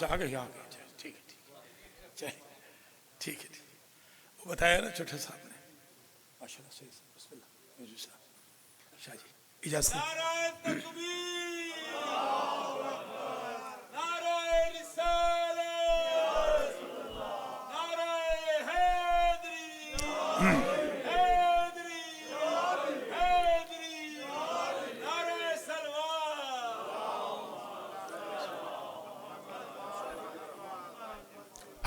से आ गए ठीक है ठीक है वो बताया ना छोटे साहब ने माशाल्लाह सही बिस्मिल्लाह शाह जी इजाजत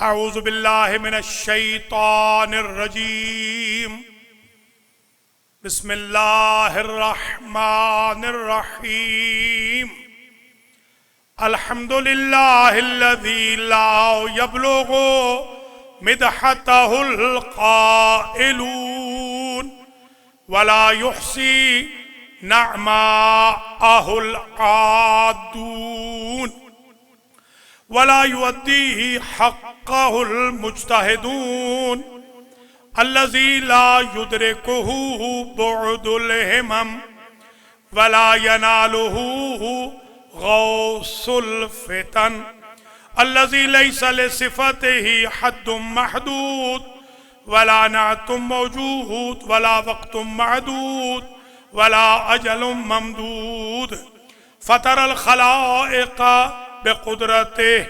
अऊज़ु बिल्लाहि मिनश शैतानिर रजीम बिस्मिल्लाहिर रहमानिर रहीम अल्हम्दुलिल्लाहिल्लज़ी ला यब्लुगु मिदहतहुल क़ाइलून वला युहसी नअमाअहुल आदून वला युअद्दी हक़्क़हुल मुज्तहिदून अल्लज़ी ला युद्रिकुहु बुअदुल हिमम वला यनालुहु गौसुल फितन अल्लज़ी लैसा लिसिफ़तिही हद्दुम महदूद वला नातुम मौजूद वला वक़्तुम मअदूद वला अजलुम ममदूद फ़तरल खलाइक़ बिक़ुदरतिह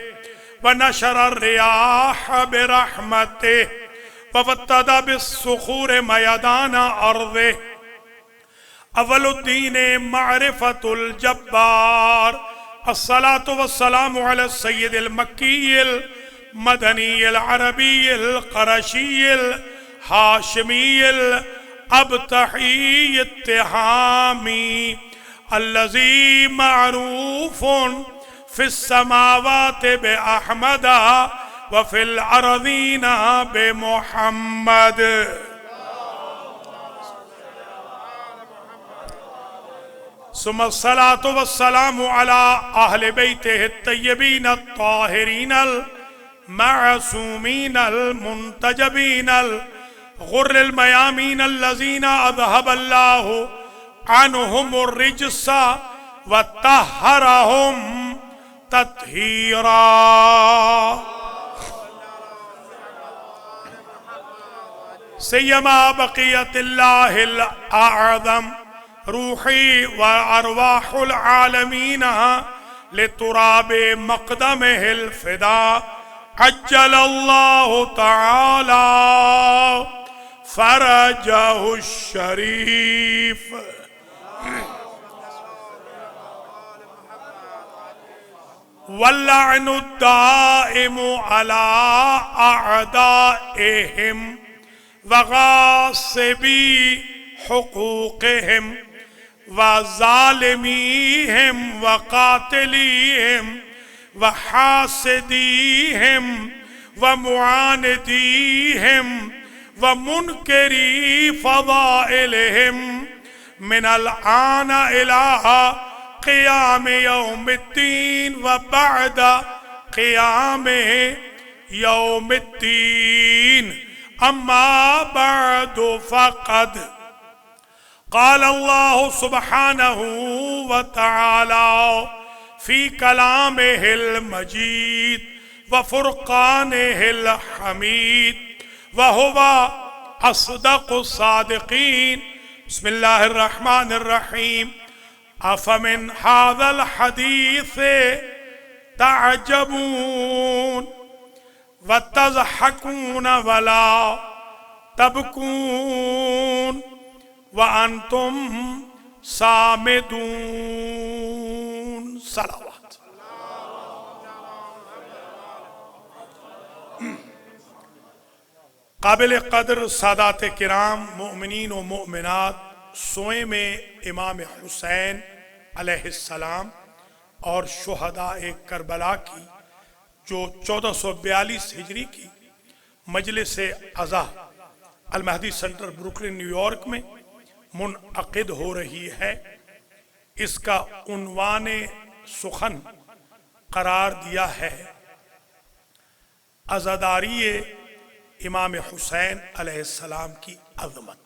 व नशरर रियाह बिरहमतिह व वत्तदा बिस्सुखूर मयदाना अर्ज़िह अव्वलुद्दीन मारिफतुल जब्बार अस्सलातु वस्सलामु अला सय्यिदिल मक्कीयिल मदनीयिल अरबीयिल क़रशीयिल हाशिमीयिल अबतही इत्तिहामी अल्लज़ी मअरूफ़ुन फिस्समावाति बिअहमदा व फिल अर्ज़ीना बिमुहम्मद सुम्मस्सलातु वस्सलामु अला अहले बैतिहि तय्यबीन ताहिरीनल मअसूमीनल मुंतजबीनल गुर्रिल मयामीनल लज़ीना अज़हबल्लाहु अन्हुमुर रिज्सा व तहहरहुम तत्हीरा। सय्यमा बक़ियतिल्लाहिल अअज़म रूही व अरवाहुल आलमीना लितुराबे मक़दमिहिल फ़िदा अज्जलल्लाहु तआला फ़रजहुश शरीफ। वल्लअनुद्दाइमु अला अअदाइहिम व गासिबी हुकूक़िहिम व ज़ालिमीहिम व क़ातिलीहिम व हासिदीहिम व मुआनिदीहिम व मुनकिरी फ़ज़ाइलिहिम मिनल आन इला क़ियाम यौमिद्दीन व बअद क़ियाम यौमिद्दीन अम्मा बअदु फ़क़द क़ाल अल्लाहु सुब्हानहु व तआला फ़ी कलामिहिल मजीद व फ़ुरक़ानिहिल हमीद व हुवा अस्दक़ुस सादिक़ीन। बिस्मिल्लाहिर रहमानिर रहीम। अफ़मिन हाज़ल हदीस तअजबून व तज़हकून वला तबकून व अंतुम सामिदून। सलावत। काबिल कदर सादात किराम मोमिनीन व मोमिनात, सोए में इमाम हुसैन अलैहिस्सलाम और शुहदाए करबला की जो 1442 हिजरी की मजलिस अज़ा अल महदी सेंटर ब्रुकलिन न्यूयॉर्क में मुनअक़िद हो रही है, इसका उन्वान सुखन करार दिया है अज़ादारी इमाम हुसैन अलैहिस्सलाम की अज़मत।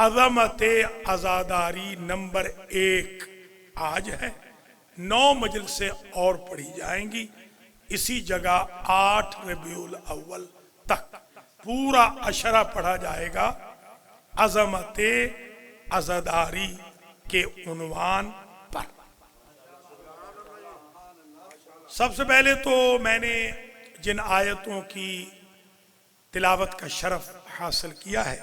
अज़मत अज़ादारी नंबर 1 आज है, 9 मजलिसें और पढ़ी जाएंगी इसी जगह 8 रबीउल अव्वल तक पूरा अशरा पढ़ा जाएगा अजमत अज़ादारी के उन्वान पर। सबसे पहले तो मैंने जिन आयतों की तिलावत का शरफ हासिल किया है,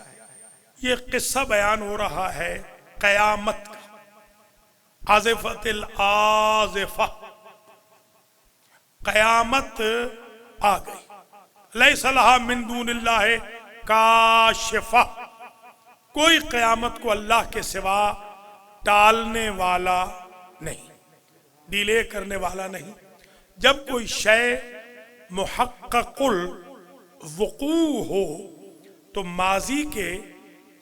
ये किस्सा बयान हो रहा है क़यामत का। आज़िफ़तिल आज़िफ़ा, क़यामत आ गई। लैसा लहा मिन दूनिल्लाहि काशिफ़ा, कोई क़यामत को अल्लाह के सिवा टालने वाला नहीं, डिले करने वाला नहीं। जब कोई शय मुहक्ककुल वुकू हो तो माजी के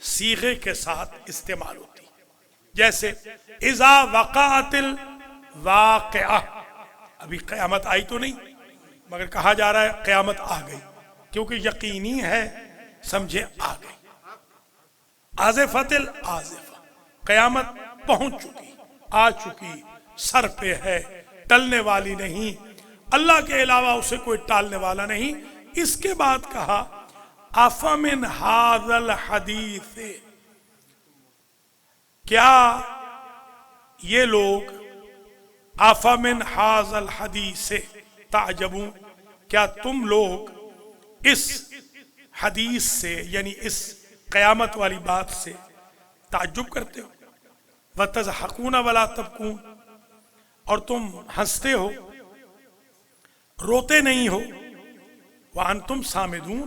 सीगे के साथ इस्तेमाल होती है। जैसे इज़ा वक़अतिल वाक़िआ, अभी क़यामत आई तो नहीं मगर कहा जा रहा है क़यामत आ गई, क्योंकि यकीनी है, समझे आ गई। आज़िफ़तिल आज़िफ़ा, क़यामत पहुंच चुकी, आ चुकी, सर पे है, टलने वाली नहीं। अल्लाह के अलावा उसे कोई टालने वाला नहीं। इसके बाद कहा अफ़मिन हाज़ल हदीस, क्या ये लोग अफ़मिन हाज़ल हदीस ताजबून, क्या तुम लोग इस हदीस से यानी इस क़यामत वाली बात से ताज्जुब करते हो। वतज़हकून वला तबकून, और तुम हंसते हो, रोते नहीं हो। व अंतुम सामिदून,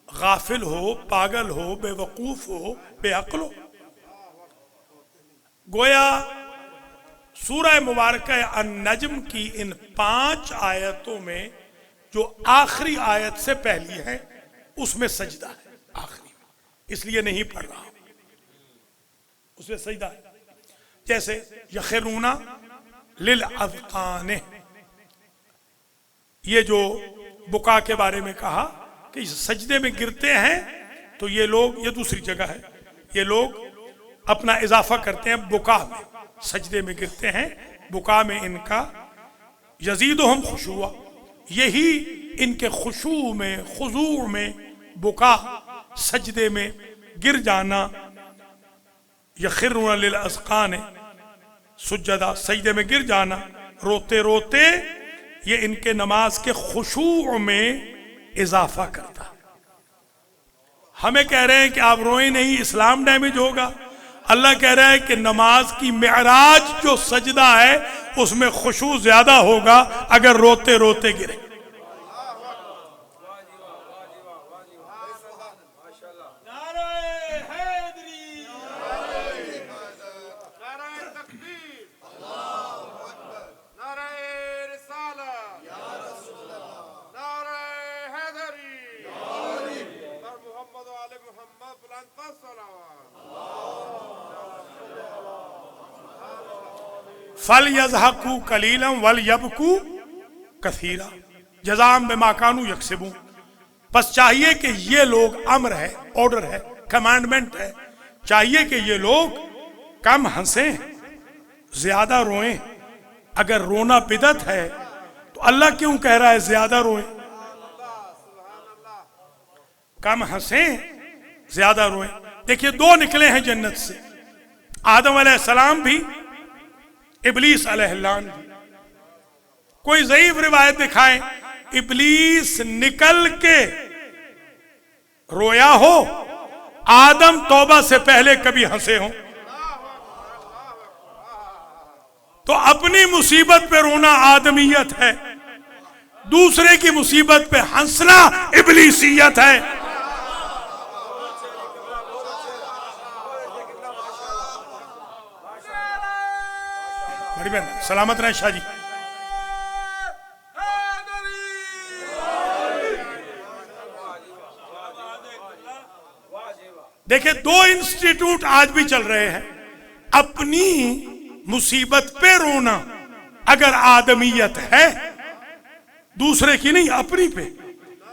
गाफिल हो, पागल हो, बेवकूफ हो, बेअक्ल हो। गोया सूरह मुबारक अन-नज्म की इन 5 आयतों में जो आखिरी आयत से पहली है उसमें सजदा है, आखिरी में, इसलिए नहीं पढ़ रहा, उसमें सजदा है। जैसे यखिरूना लिल अज़कान, ये जो बुका के बारे में कहा कि सजदे में गिरते हैं, तो ये लोग, ये दूसरी जगह है, ये लोग अपना इजाफा करते हैं बुका में, सजदे में गिरते हैं, बुका में इनका यजीदुहुम खुशूआ, यही इनके खुशू में, खुजू में, बुका सजदे में गिर जाना। यखिरूना लिल अज़कान सुज्जदा, सजदे में गिर जाना, रोते रोते, ये इनके नमाज के खुशू में इजाफा करता। हमें कह रहे हैं कि आप रोए नहीं, इस्लाम डैमेज होगा। अल्लाह कह रहा है कि नमाज की मेराज जो सजदा है उसमें खुशू ज्यादा होगा अगर रोते रोते गिरे। फल यज़हकू कलीलम वल यबकू कसीरा जज़ाम बिमा कानू यक्सिबून। बस चाहिए कि ये लोग, अम्र है, ऑर्डर है, कमांडमेंट है, चाहिए कि ये लोग कम हंसें, ज्यादा रोएं। अगर रोना बिदअत है तो अल्लाह क्यों कह रहा है ज्यादा रोएं? कम हंसें, ज्यादा रोएं। देखिए 2 निकले हैं जन्नत से, आदम अलैहिस्सलाम भी, इब्लीस अलैहिस्सलाम भी। कोई ज़ईफ रिवायत दिखाए इब्लीस निकल के रोया हो, आदम तौबा से पहले कभी हंसे हो। तो अपनी मुसीबत पे रोना आदमियत है, दूसरे की मुसीबत पे हंसना इब्लीसियत है। बड़ी बहन सलामत रहे शाह जी। देखिए 2 इंस्टीट्यूट आज भी चल रहे हैं। अपनी मुसीबत पे रोना अगर आदमियत है, दूसरे की नहीं, अपनी पे,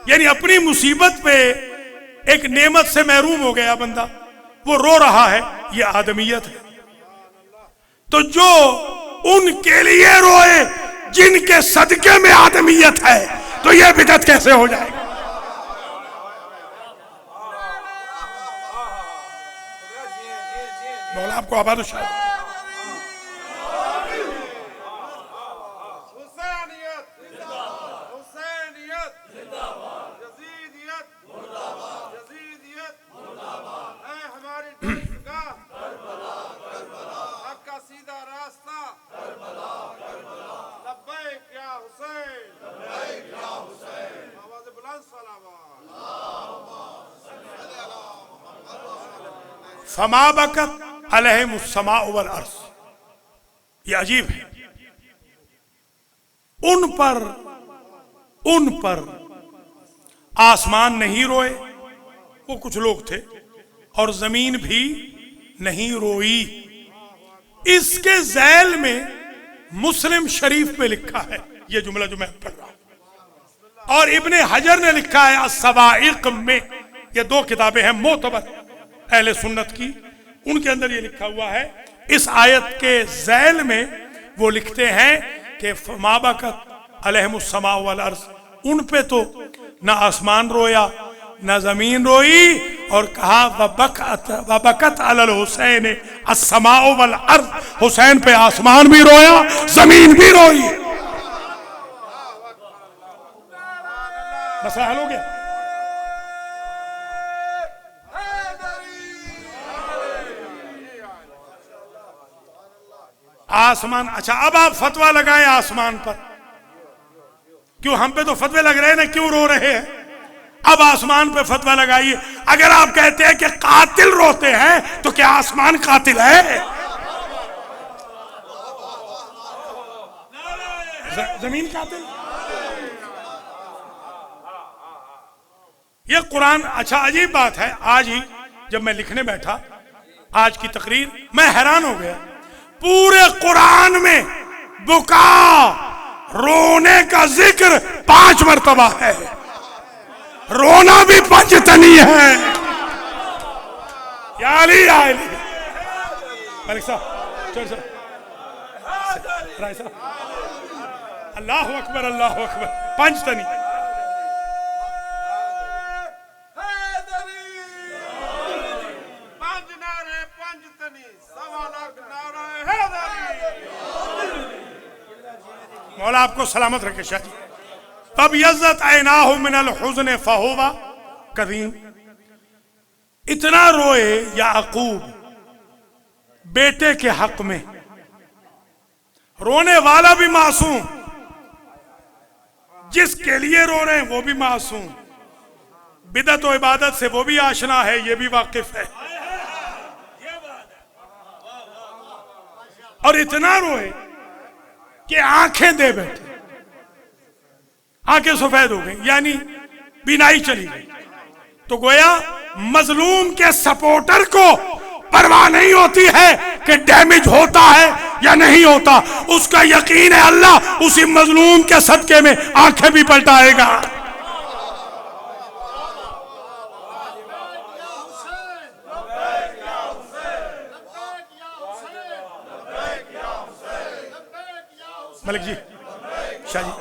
यानी अपनी मुसीबत पे एक नेमत से महरूम हो गया बंदा, वो रो रहा है, ये आदमियत है। तो जो उनके लिए रोए जिनके सदके में आदमियत है, तो यह बिदअत कैसे हो जाएगा? मौला आपको आबाद शायद फमा बकत अलैहिमुस्समा वल अर्ज़। ये अजीब है, उन पर आसमान नहीं रोए, वो कुछ लोग थे, और जमीन भी नहीं रोई। इसके झैल में मुस्लिम शरीफ में लिखा है ये जुमला जो मैं पढ़ रहा हूं, और इब्ने हजर ने लिखा है अस्सवाइक़ में। ये दो किताबें हैं मोतबर अहले सुन्नत की, उनके अंदर ये लिखा हुआ है। इस आयत के झैल में वो लिखते हैं कि फमा बकत अलैहिमुस्समा वल अर्ज़, उन पे तो ना आसमान रोया ना जमीन रोई, और कहा वबकत अलल हुसैन अस्समा वल अर्ज़, हुसैन पे आसमान भी रोया जमीन भी रोई। मसला हल हो गया। आसमान, अच्छा अब आप फतवा लगाएं आसमान पर, क्यों हम पे तो फतवे लग रहे हैं ना, क्यों रो रहे हैं? अब आसमान पे फतवा लगाइए। अगर आप कहते हैं कि कातिल रोते हैं तो क्या आसमान कातिल है? जमीन कातिल? ये कुरान, अच्छा अजीब बात है, आज ही जब मैं लिखने बैठा आज की तकरीर, मैं हैरान हो गया। पूरे कुरान में बुका, रोने का जिक्र 5 मरतबा है। रोना भी पंचतनी है। या अली या अली। मलिक साहब, चल सर, राय साहब, अल्लाहु अकबर, अल्लाहु अकबर, पंचतनी। मौला आपको सलामत रखे शाह जी। तब यज़्ज़त ऐनाहु मिनल हुज़्न फहुवा कज़ीम। इतना रोए याकूब बेटे के हक में, रोने वाला भी मासूम, जिसके लिए रो रहे हैं वो भी मासूम, बिदअत और इबादत से वो भी आशना है, ये भी वाकिफ है। और इतना रोए कि आंखें दे बैठे, आंखें सफेद हो गई, यानी बीनाई चली गई। तो गोया मजलूम के सपोर्टर को परवाह नहीं होती है कि डैमेज होता है या नहीं होता, उसका यकीन है अल्लाह उसी मजलूम के सदके में आंखें भी पलटाएगा। मलिक जी, शाह जी,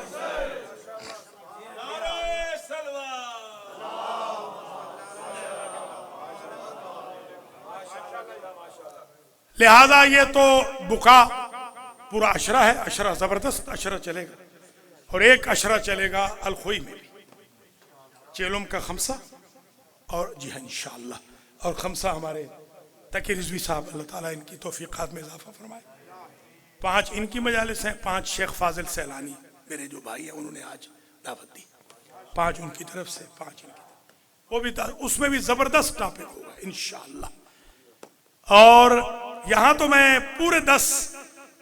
लिहाजा ये तो बुका पूरा अशरा है, अशरा जबरदस्त अशरा चलेगा, और एक अशरा चलेगा अलखुई में चेलुम का खमसा, और जी हाँ इंशाअल्लाह, और खमसा हमारे तकी रिजवी साहब, अल्लाह ताला इनकी तौफीकात में इजाफा फरमाए। 5 इनकी मजालिस हैं, 5 शेख फाजिल सैलानी मेरे जो भाई हैं उन्होंने आज दावत दी, 5 उनकी तरफ से, 5 इनकी तरफ, वो भी उसमें भी जबरदस्त टॉपिक होगा इंशाअल्लाह। और यहां तो मैं पूरे 10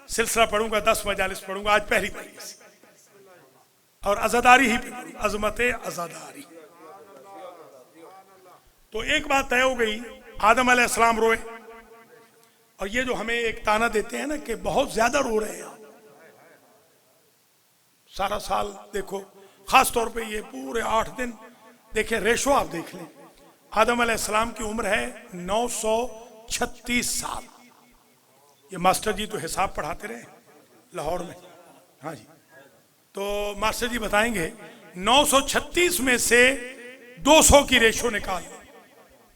सिलसिला पढ़ूंगा, 10 मजालिस पढ़ूंगा, आज पहली मजलिस, और अज़ादारी ही पे पढ़ूंगा, अजमत अज़ादारी। तो एक बात तय हो गई, आदम अलैहिस्सलाम रोए, और ये जो हमें एक ताना देते हैं ना कि बहुत ज्यादा रो रहे हैं सारा साल, देखो खास तौर पे ये पूरे 8 दिन देखिए, रेशो आप देख लें, आदम अलैहिस्सलाम की उम्र है 936 साल। ये मास्टर जी तो हिसाब पढ़ाते रहे, लाहौर में। हाँ जी, तो मास्टर जी बताएंगे 936 में से 200 की रेशो निकाल,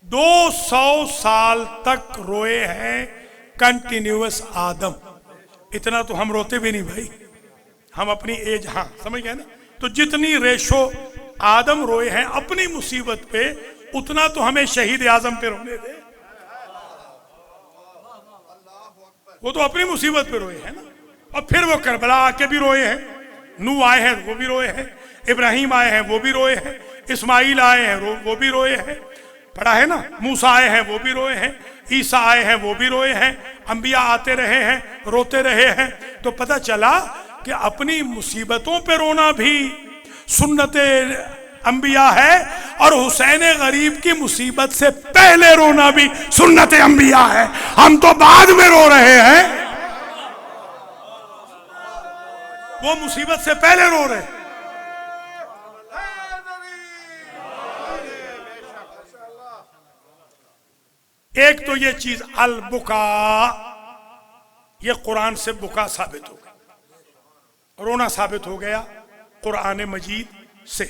200 साल तक रोए हैं कंटिन्यूअस आदम। इतना तो हम रोते भी नहीं भाई, हम अपनी एज, हाँ समझ गए ना। तो जितनी रेशो आदम रोए हैं अपनी मुसीबत पे, उतना तो हमें शहीद आजम पे रोने दे। वो तो अपनी मुसीबत पे रोए हैं ना, और फिर वो करबला आके भी रोए हैं, नूह आए हैं वो भी रोए हैं, इब्राहिम आए हैं वो भी रोए हैं, इस्माइल आए हैं वो भी रोए हैं, पढ़ा है ना, मूसा आए हैं वो भी रोए हैं, ईसा आए हैं वो भी रोए हैं, अंबिया आते रहे हैं रोते रहे हैं। तो पता चला कि अपनी मुसीबतों पे रोना भी सुन्नते अंबिया है, और हुसैन गरीब की मुसीबत से पहले रोना भी सुन्नते अंबिया है। हम तो बाद में रो रहे हैं, वो मुसीबत से पहले रो रहे हैं। एक तो ये चीज अल बुका, ये कुरान से बुका साबित हो गया, रोना साबित हो गया कुरान मजीद से।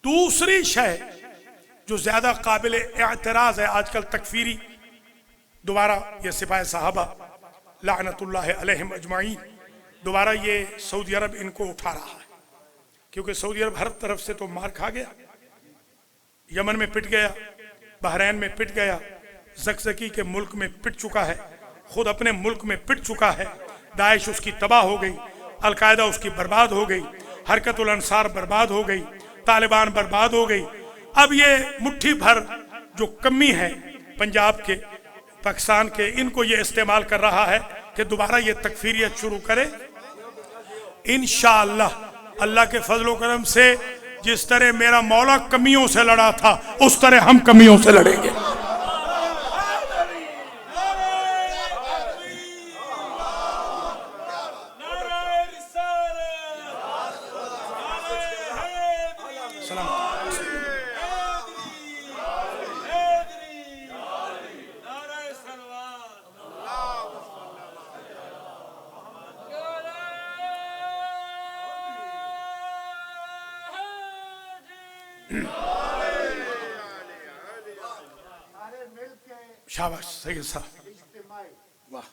दूसरी शय जो ज्यादा काबिल एतराज है आजकल, तकफीरी दोबारा ये सिपाही साहबा लानतुल्लाह अलैहिम अजमाइन, दोबारा ये सऊदी अरब इनको उठा रहा है, क्योंकि सऊदी अरब हर तरफ से तो मार खा गया, यमन में पिट गया, बहरैन में पिट गया, ज़कज़की के मुल्क में पिट चुका है, खुद अपने मुल्क में पिट चुका है, दाइश उसकी तबाह हो गई, अलकायदा उसकी बर्बाद हो गई, हरकतुल अंसार बर्बाद हो गई, तालिबान बर्बाद हो गई। अब ये मुट्ठी भर जो कमी है पंजाब के, पाकिस्तान के, इनको ये इस्तेमाल कर रहा है कि दोबारा ये तकफीरियत शुरू करे। इंशाअल्लाह अल्लाह के फजलो करम से जिस तरह मेरा मौला कमियों से लड़ा था, उस तरह हम कमियों से लड़ेंगे। शाबाश, सही साहब, वाह।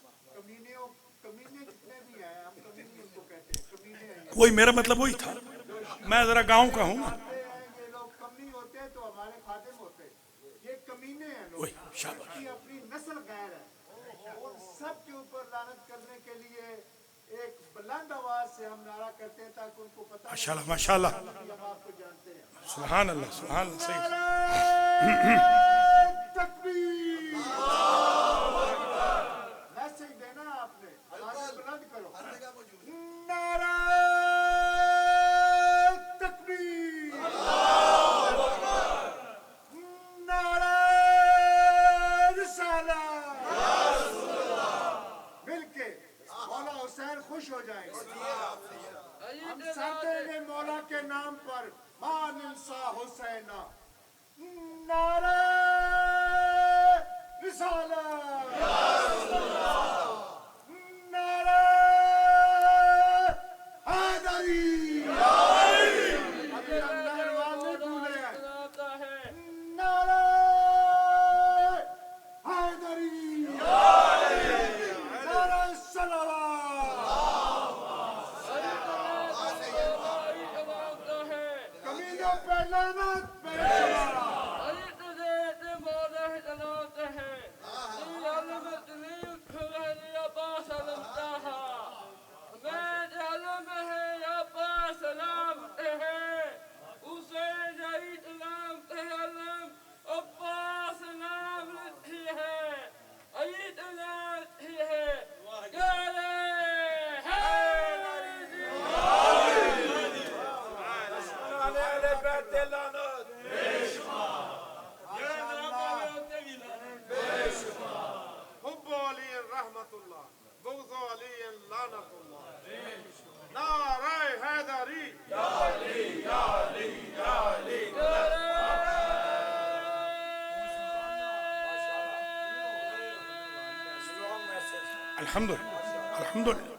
वही मेरा मतलब वही था, मैं जरा गांव का हूँ ना, वही शाबाश। अपनी नस्ल गैर है, और सबके ऊपर लानत करने के लिए एक बुलंद आवाज से हम नारा करते हैं ताकि उनको पता, माशाल्लाह माशाल्लाह, हम आपको जानते हैं। सुभान अल्लाह सुभान अल्लाह, सही। मैसेज देना आपने, आवाज बुलंद करो, नारा तकबीर, नारा रिसालत। मिलके मौला हुसैन खुश हो जाएंगे। हम सब देंगे मौला के नाम पर, मानिसा हुसैना, नारा रिसालत, नारा हैदरी। अभी अंदर वाले भूले हैं, नारा हैदरी, नारा सलावत। कमीनों पे लानत, बेशुमार। अल्हम्दुलिल्लाह अल्हम्दुलिल्लाह।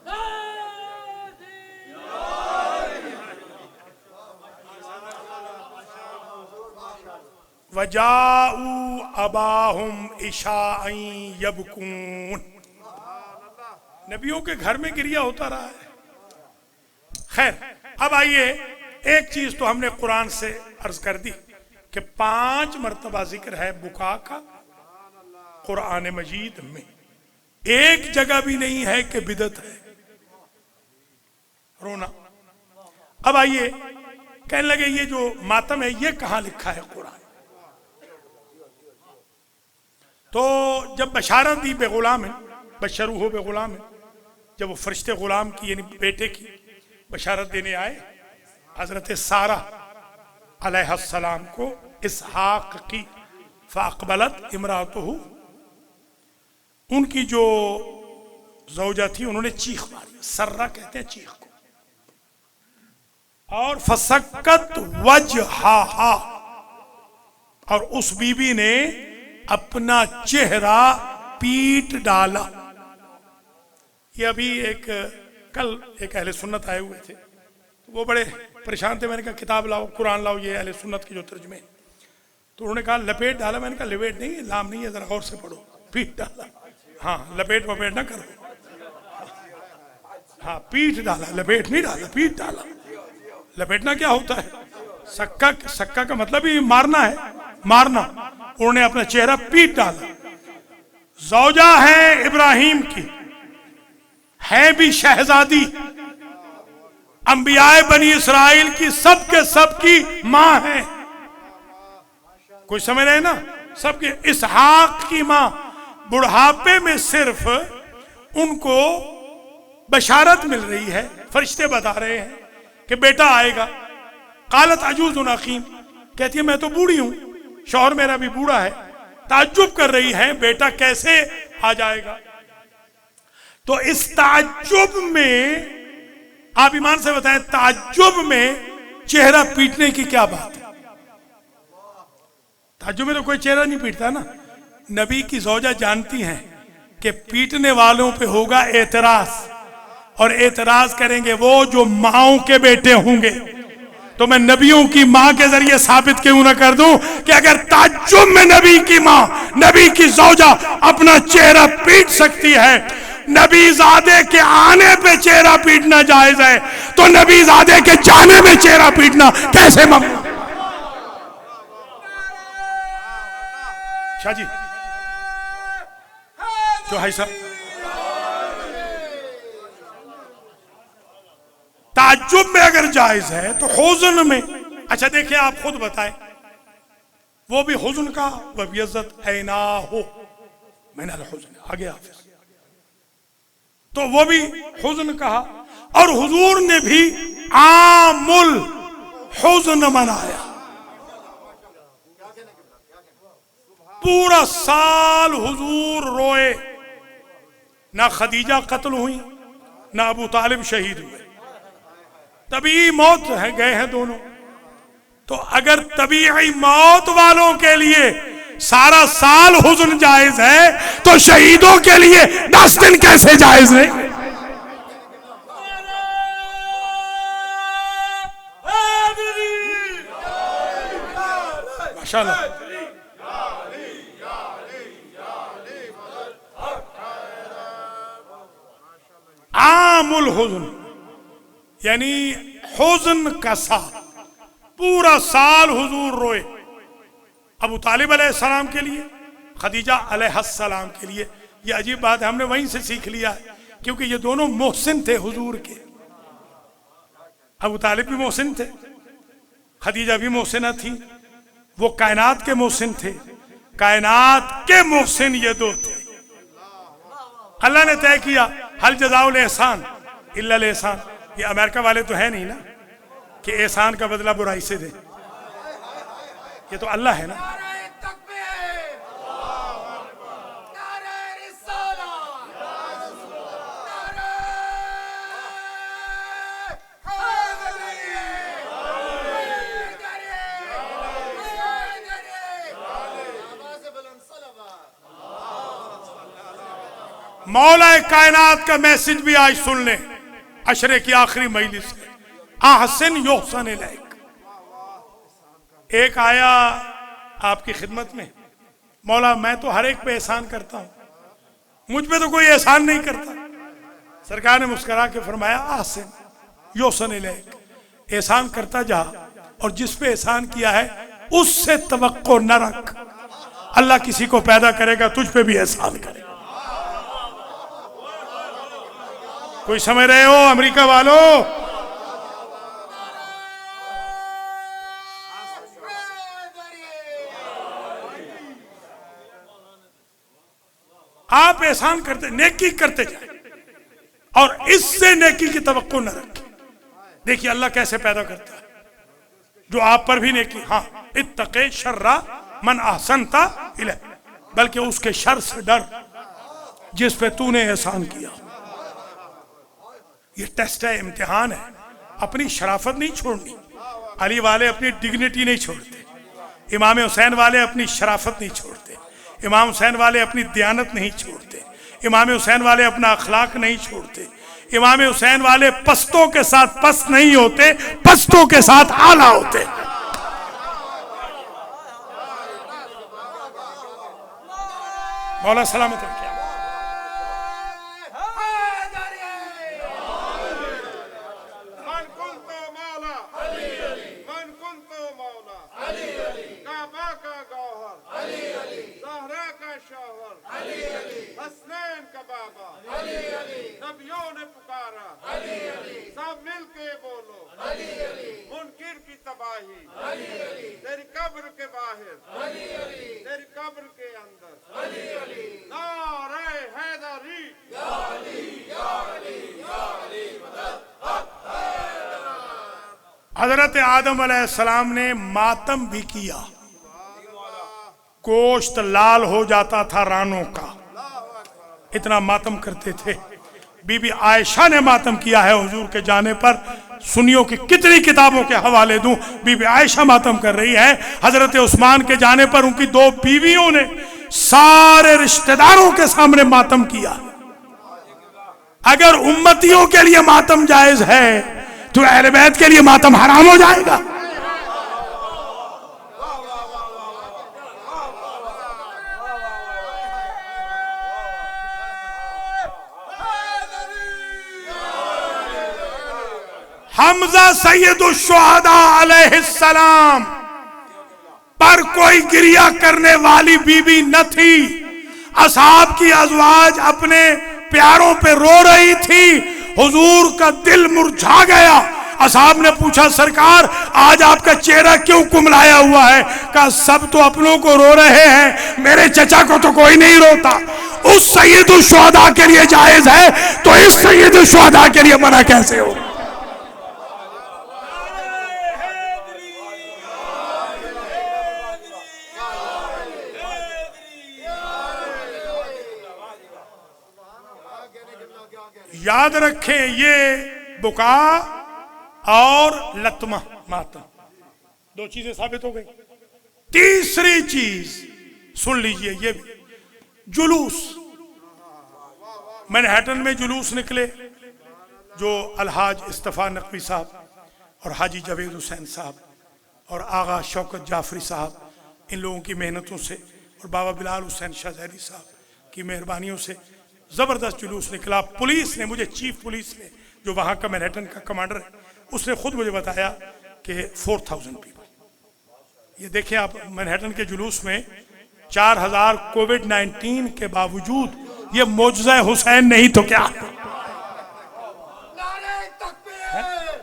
वजाऊ अबाहुम इशाअन यबकून। नबियों के घर में गिरिया होता रहा है। खैर, अब आइए, एक चीज तो हमने कुरान से अर्ज कर दी कि 5 मरतबा जिक्र है बुका का कुरान मजीद में। एक जगह भी नहीं है कि बिदत है रोना। अब आइए, कहने लगे ये जो मातम है ये कहां लिखा है कुरान। तो जब बशारत दी बेगुलाम, बशरू हो बेगुलाम, जब वो फरिश्ते गुलाम की यानी बेटे की बशारत देने आए हजरत सारा अलैहिस्सलाम को इसहाक की, फ़ाक़बलत इमरातुहु, उनकी जो ज़ौजा थी उन्होंने चीख मारी, सर्रा कहते हैं चीख को, और फसक्कत वजहा, और उस बीबी ने अपना चेहरा पीट डाला। ये अभी कल एक अहले सुन्नत आए हुए थे, तो वो बड़े परेशान थे। मैंने कहा किताब लाओ, कुरान लाओ, ये अहले सुन्नत की जो तर्जुमे। तो उन्होंने कहा लपेट डाला। मैंने कहा लपेट नहीं है, लाम नहीं है, जरा गौर से पढ़ो, पीट डाला। हाँ, लपेट वपेट ना करो, हाँ पीट डाला, लपेट नहीं डाला, पीट डाला। लपेटना क्या होता है? सक्का, सक्का का मतलब ही मारना है, मारना। उन्होंने अपना चेहरा पीट डाला। ज़ौजा है इब्राहिम की, है भी शहजादी, अंबियाए बनी इसराइल की सबके सबकी मां है। कोई समझ रहे ना? सबके। इसहाक की मां बुढ़ापे में सिर्फ उनको बशारत मिल रही है, फरिश्ते बता रहे हैं कि बेटा आएगा। कालत अजूजुन अकीम, कहती है मैं तो बूढ़ी हूं, शौहर मेरा भी बूढ़ा है। ताज्जुब कर रही है बेटा कैसे आ जाएगा। तो इस ताज्जुब में आप ईमान से बताएं, ताज्जुब में चेहरा पीटने की क्या बात है? ताज्जुब में तो कोई चेहरा नहीं पीटता ना। नबी की ज़ौजा जानती हैं कि पीटने वालों पे होगा एतराज, और एतराज करेंगे वो जो माओं के बेटे होंगे। तो मैं नबियों की मां के जरिए साबित क्यों ना कर दूं कि अगर ताज्जुब में नबी की मां, नबी की ज़ौजा अपना चेहरा पीट सकती है, नबीज़ादे के आने पे चेहरा पीटना जायज है, तो नबीज़ादे के जाने में चेहरा पीटना कैसे ममनू? शाह जी जो है साहब, ताज्जुब में अगर जायज है तो हुज़्न में। अच्छा देखिए, आप खुद बताएं, वो भी हुज़्न का, वह भी इज्जत ऐना हो, मैंने हुज़्न आगे हाफिज, तो वो भी हुज़्न कहा। और हुजूर ने भी आमुल हुज़्न मनाया। पूरा साल हुजूर रोए, ना खदीजा कत्ल हुई, ना अबू तालिब शहीद हुए, तभी मौत है, गए हैं दोनों। तो अगर तबीई मौत वालों के लिए सारा साल हुज़्न जायज है, तो शहीदों के लिए 10 दिन कैसे जायज है? माशाअल्लाह। आमुल हुज़्न यानी हुज़्न का साल, पूरा साल हुजूर रोए। अबू तालिब अलैहिस्सलाम के लिए, खदीजा अलैहिस्सलाम के लिए। ये अजीब बात है, हमने वहीं से सीख लिया है, क्योंकि ये दोनों मोहसिन थे हुजूर के। अबू तालिब भी मोहसिन थे, खदीजा भी मोहसिना थी, वो कायनात के मोहसिन थे। कायनात के मोहसिन ये दो थे। अल्लाह ने तय किया हल जज़ाउल एहसान इल्लल एहसान। ये अमेरिका वाले तो है नहीं ना कि एहसान का बदला बुराई से दे, ये तो अल्लाह है ना। मौला कायनात का मैसेज भी आज सुन ले, अशरे की आखिरी मजलिस है, आहसन युहसन इलैक। एक आया आपकी खिदमत में। मौला मैं तो हर एक पे एहसान करता हूँ, मुझ पे तो कोई एहसान नहीं करता। सरकार ने मुस्कुरा के फरमाया आसिन योसन इलैक, एहसान करता जा और जिस पे एहसान किया है उससे तवक्को न रख। अल्लाह किसी को पैदा करेगा तुझ पे भी एहसान करेगा। कोई समझ रहे हो अमेरिका वालों? आप एहसान करते, नेकी करते जाए और इससे नेकी की तवक्को न रखें। देखिए अल्लाह कैसे पैदा करता है, जो आप पर भी नेकी। हाँ, इत्तक़े शर्रा मन अहसनता इलैह, बल्कि उसके शर से डर जिस पे तूने एहसान किया। ये टेस्ट है, इम्तिहान है। अपनी शराफत नहीं छोड़नी। अली वाले अपनी डिग्निटी नहीं छोड़ते, इमाम हुसैन वाले अपनी शराफत नहीं छोड़ते, इमाम हुसैन वाले अपनी दयानत नहीं छोड़ते, इमाम हुसैन वाले अपना अखलाक नहीं छोड़ते, इमाम हुसैन वाले पस्तों के साथ पस्त नहीं होते, पस्तों के साथ आला होते। मौला सलामत रखे। हसनैन का बाबा नबियों ने पुकारा, सब मिलके बोलो मुनकिर की तबाही, तेरी कब्र के बाहर, तेरी कब्र के अंदर, नारे हैदरी, हजरत आदम अलैहिस्सलाम ने मातम भी किया, गोश्त लाल हो जाता था रानों का, इतना मातम करते थे। बीबी आयशा ने मातम किया है हुजूर के जाने पर। सुन्नियों की कितनी किताबों के हवाले दूं, बीबी आयशा मातम कर रही है। हजरत उस्मान के जाने पर उनकी दो बीवियों ने सारे रिश्तेदारों के सामने मातम किया। अगर उम्मतियों के लिए मातम जायज है तो अहले बैत के लिए मातम हराम हो जाएगा। हमजा सैयदुश्शुहदा अलैहिस्सलाम पर कोई गिरिया करने वाली बीबी न थी। असहाब की अज़वाज अपने प्यारों पे रो रही थी। हुजूर का दिल मुरझा गया। असहाब ने पूछा, सरकार आज आपका चेहरा क्यों कुमलाया हुआ है? कहा सब तो अपनों को रो रहे हैं, मेरे चचा को तो कोई नहीं रोता। उस सैयदुश्शुहदा के लिए जायज है तो इस सैयदुश्शुहदा के लिए मना कैसे हो? याद रखें, ये बुका और लतमा मातम दो चीजें साबित हो गई। तीसरी चीज सुन लीजिए, ये भी जुलूस। मैनहट्टन में जुलूस निकले जो अलहाज इस्तफा नकवी साहब और हाजी जावेद हुसैन साहब और आगा शौकत जाफरी साहब, इन लोगों की मेहनतों से और बाबा बिलाल हुसैन शाहजहरी साहब की मेहरबानियों से जबरदस्त जुलूस निकला। पुलिस ने मुझे, चीफ पुलिस ने जो वहां का मैनहट्टन का कमांडर है, उसने खुद मुझे बताया कि 4000 पीपल। ये देखें आप, मैनहट्टन के जुलूस में 4000 कोविड-19 के बावजूद। ये मौजज़ा हुसैन नहीं तो क्या?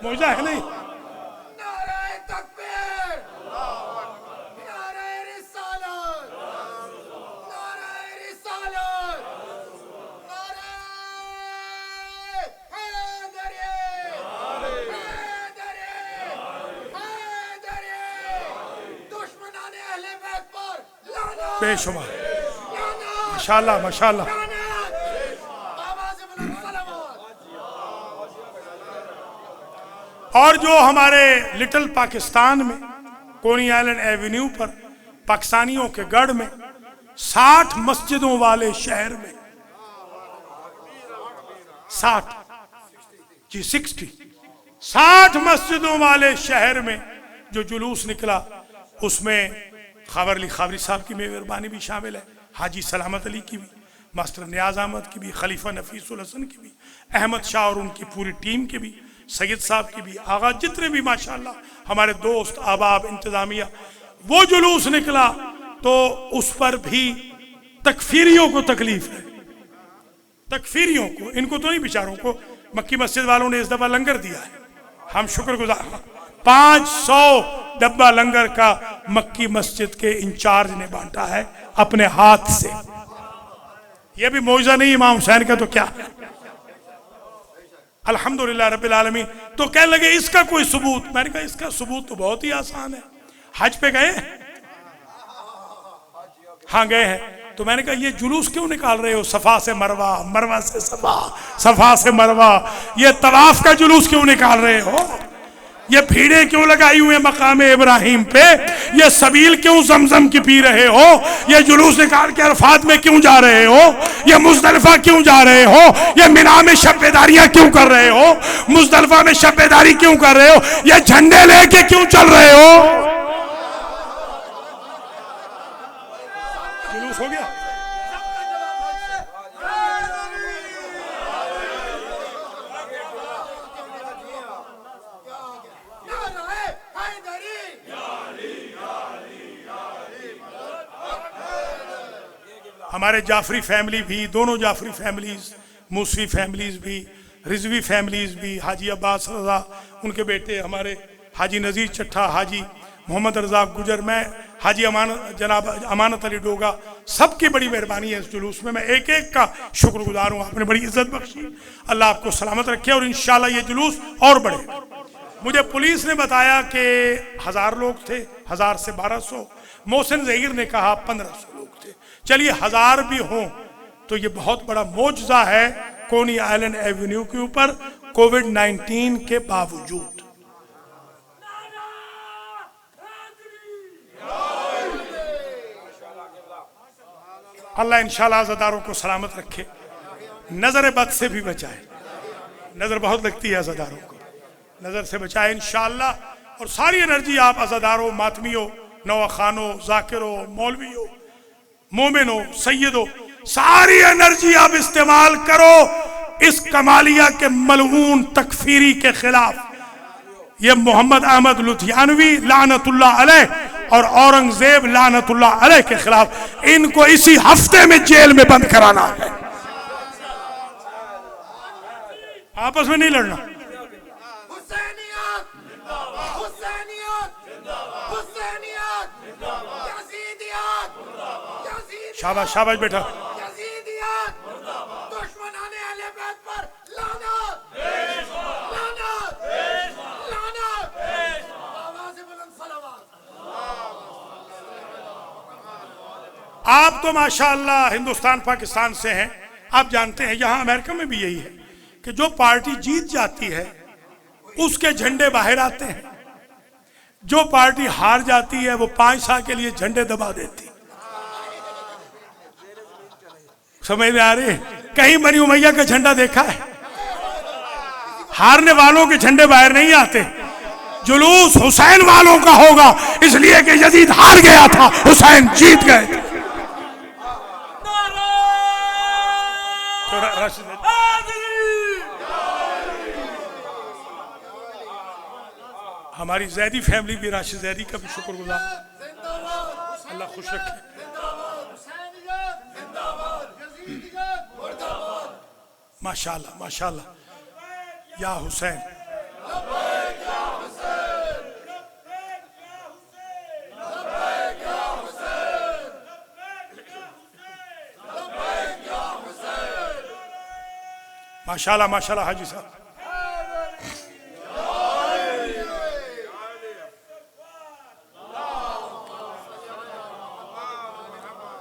मौजज़ा है नहीं? बेशुमार, माशाल्लाह माशाल्लाह। और जो हमारे लिटिल पाकिस्तान में कोनी आइलैंड एवेन्यू पर पाकिस्तानियों के गढ़ में 60 मस्जिदों वाले शहर में 60 मस्जिदों वाले शहर में जो जुलूस निकला, उसमें खावर अली खावरी साहब की मेहरबानी भी शामिल है, हाजी सलामत अली की भी, मास्टर नियाज अहमद की भी, खलीफा नफीसुल हसन की भी, अहमद शाह और उनकी पूरी टीम की भी, सैयद साहब की भी, आगा जितने भी माशाल्लाह हमारे दोस्त अहबाब इंतजामिया। वो जुलूस निकला तो उस पर भी तकफीरियों को तकलीफ है, तकफीरियों को, इनको तो नहीं बेचारों को। मक्की मस्जिद वालों ने इस दफा लंगर दिया है, हम शुक्रगुजार हैं। 500 डब्बा लंगर का मक्की मस्जिद के इंचार्ज ने बांटा है अपने हाथ से। यह भी मौजूदा नहीं इमाम हुसैन का तो क्या है। अल्हम्दुलिल्लाह रब्बिल आलमीन। तो कहने लगे इसका कोई सबूत, मैंने कहा इसका सबूत तो बहुत ही आसान है। हज पे गए? हाँ गए हैं। तो मैंने कहा ये जुलूस क्यों निकाल रहे हो, सफा से मरवा, मरवा से सफा, सफा से मरवा, ये तवाफ का जुलूस क्यों निकाल रहे हो, ये भीड़े क्यों लगाई हुए मकाम इब्राहिम पे, ये सबील क्यों जमजम की पी रहे हो, ये जुलूस निकाल के अरफात में क्यों जा रहे हो, ये मुजदलिफा क्यों जा रहे हो, ये मिना में शब्बेदारियां क्यों कर रहे हो, मुजदलिफा में शब्बेदारी क्यों कर रहे हो, ये झंडे लेके क्यों चल रहे हो। जुलूस हो गया। हमारे जाफरी फैमिली भी, दोनों जाफरी फैमिलीज, मूसवी फैमिलीज भी, रिजवी फैमिलीज भी, हाजी अब्बास रजा उनके बेटे, हमारे हाजी नज़ीर चट्ठा, हाजी मोहम्मद रजा गुजर, मैं हाजी जनाब अमानत अली डोगा, सबकी बड़ी मेहरबानी है इस जुलूस में। मैं एक एक का शुक्रगुजार हूँ, आपने बड़ी इज्जत बख्शी, अल्लाह आपको सलामत रखे और इंशाल्लाह ये जुलूस और बढ़े। मुझे पुलिस ने बताया कि 1000 लोग थे, 1000 से 1200, मोहसिन ज़हीर ने कहा 1500 लोग थे। चलिए 1000 भी हों तो ये बहुत बड़ा मौजज़ा है कोनी आइलैंड एवेन्यू के ऊपर कोविड-19 के बावजूद। अल्लाह इंशाल्लाह अज़ादारों को सलामत रखे, नजर बद से भी बचाए, नजर बहुत लगती है अज़ादारों को, नजर से बचाए इंशाल्लाह। और सारी एनर्जी आप अज़ादारों, मातमियों, नवाखानों, जाकिरों, मौलवियों, मोमिनों, सैयदों, सारी एनर्जी आप इस्तेमाल करो इस कमालिया के मलऊन तकफीरी के खिलाफ। ये मोहम्मद अहमद लुधियानवी लानतुल्लाह अलैह और औरंगजेब लानतुल्लाह अलैह के खिलाफ, इनको इसी हफ्ते में जेल में बंद कराना है, आपस में नहीं लड़ना। शाबाश शाबाश बेटा। आप तो माशाअल्लाह हिंदुस्तान पाकिस्तान से हैं, आप जानते हैं यहाँ अमेरिका में भी यही है कि जो पार्टी जीत जाती है उसके झंडे बाहर आते हैं, जो पार्टी हार जाती है वो 5 साल के लिए झंडे दबा देती। समझ में आ रही है? कहीं बनी उमैया का झंडा देखा है? हारने वालों के झंडे बाहर नहीं आते, जुलूस हुसैन वालों का होगा, इसलिए कि यजीद हार गया था, हुसैन जीत गए थे। हमारी जैदी फैमिली भी, राशिद जैदी का भी शुक्रगुजार, अल्लाह खुश रखे। माशाल्लाह माशाल्लाह, या हुसैन। माशाल्लाह माशाल्लाह हाजी साहब।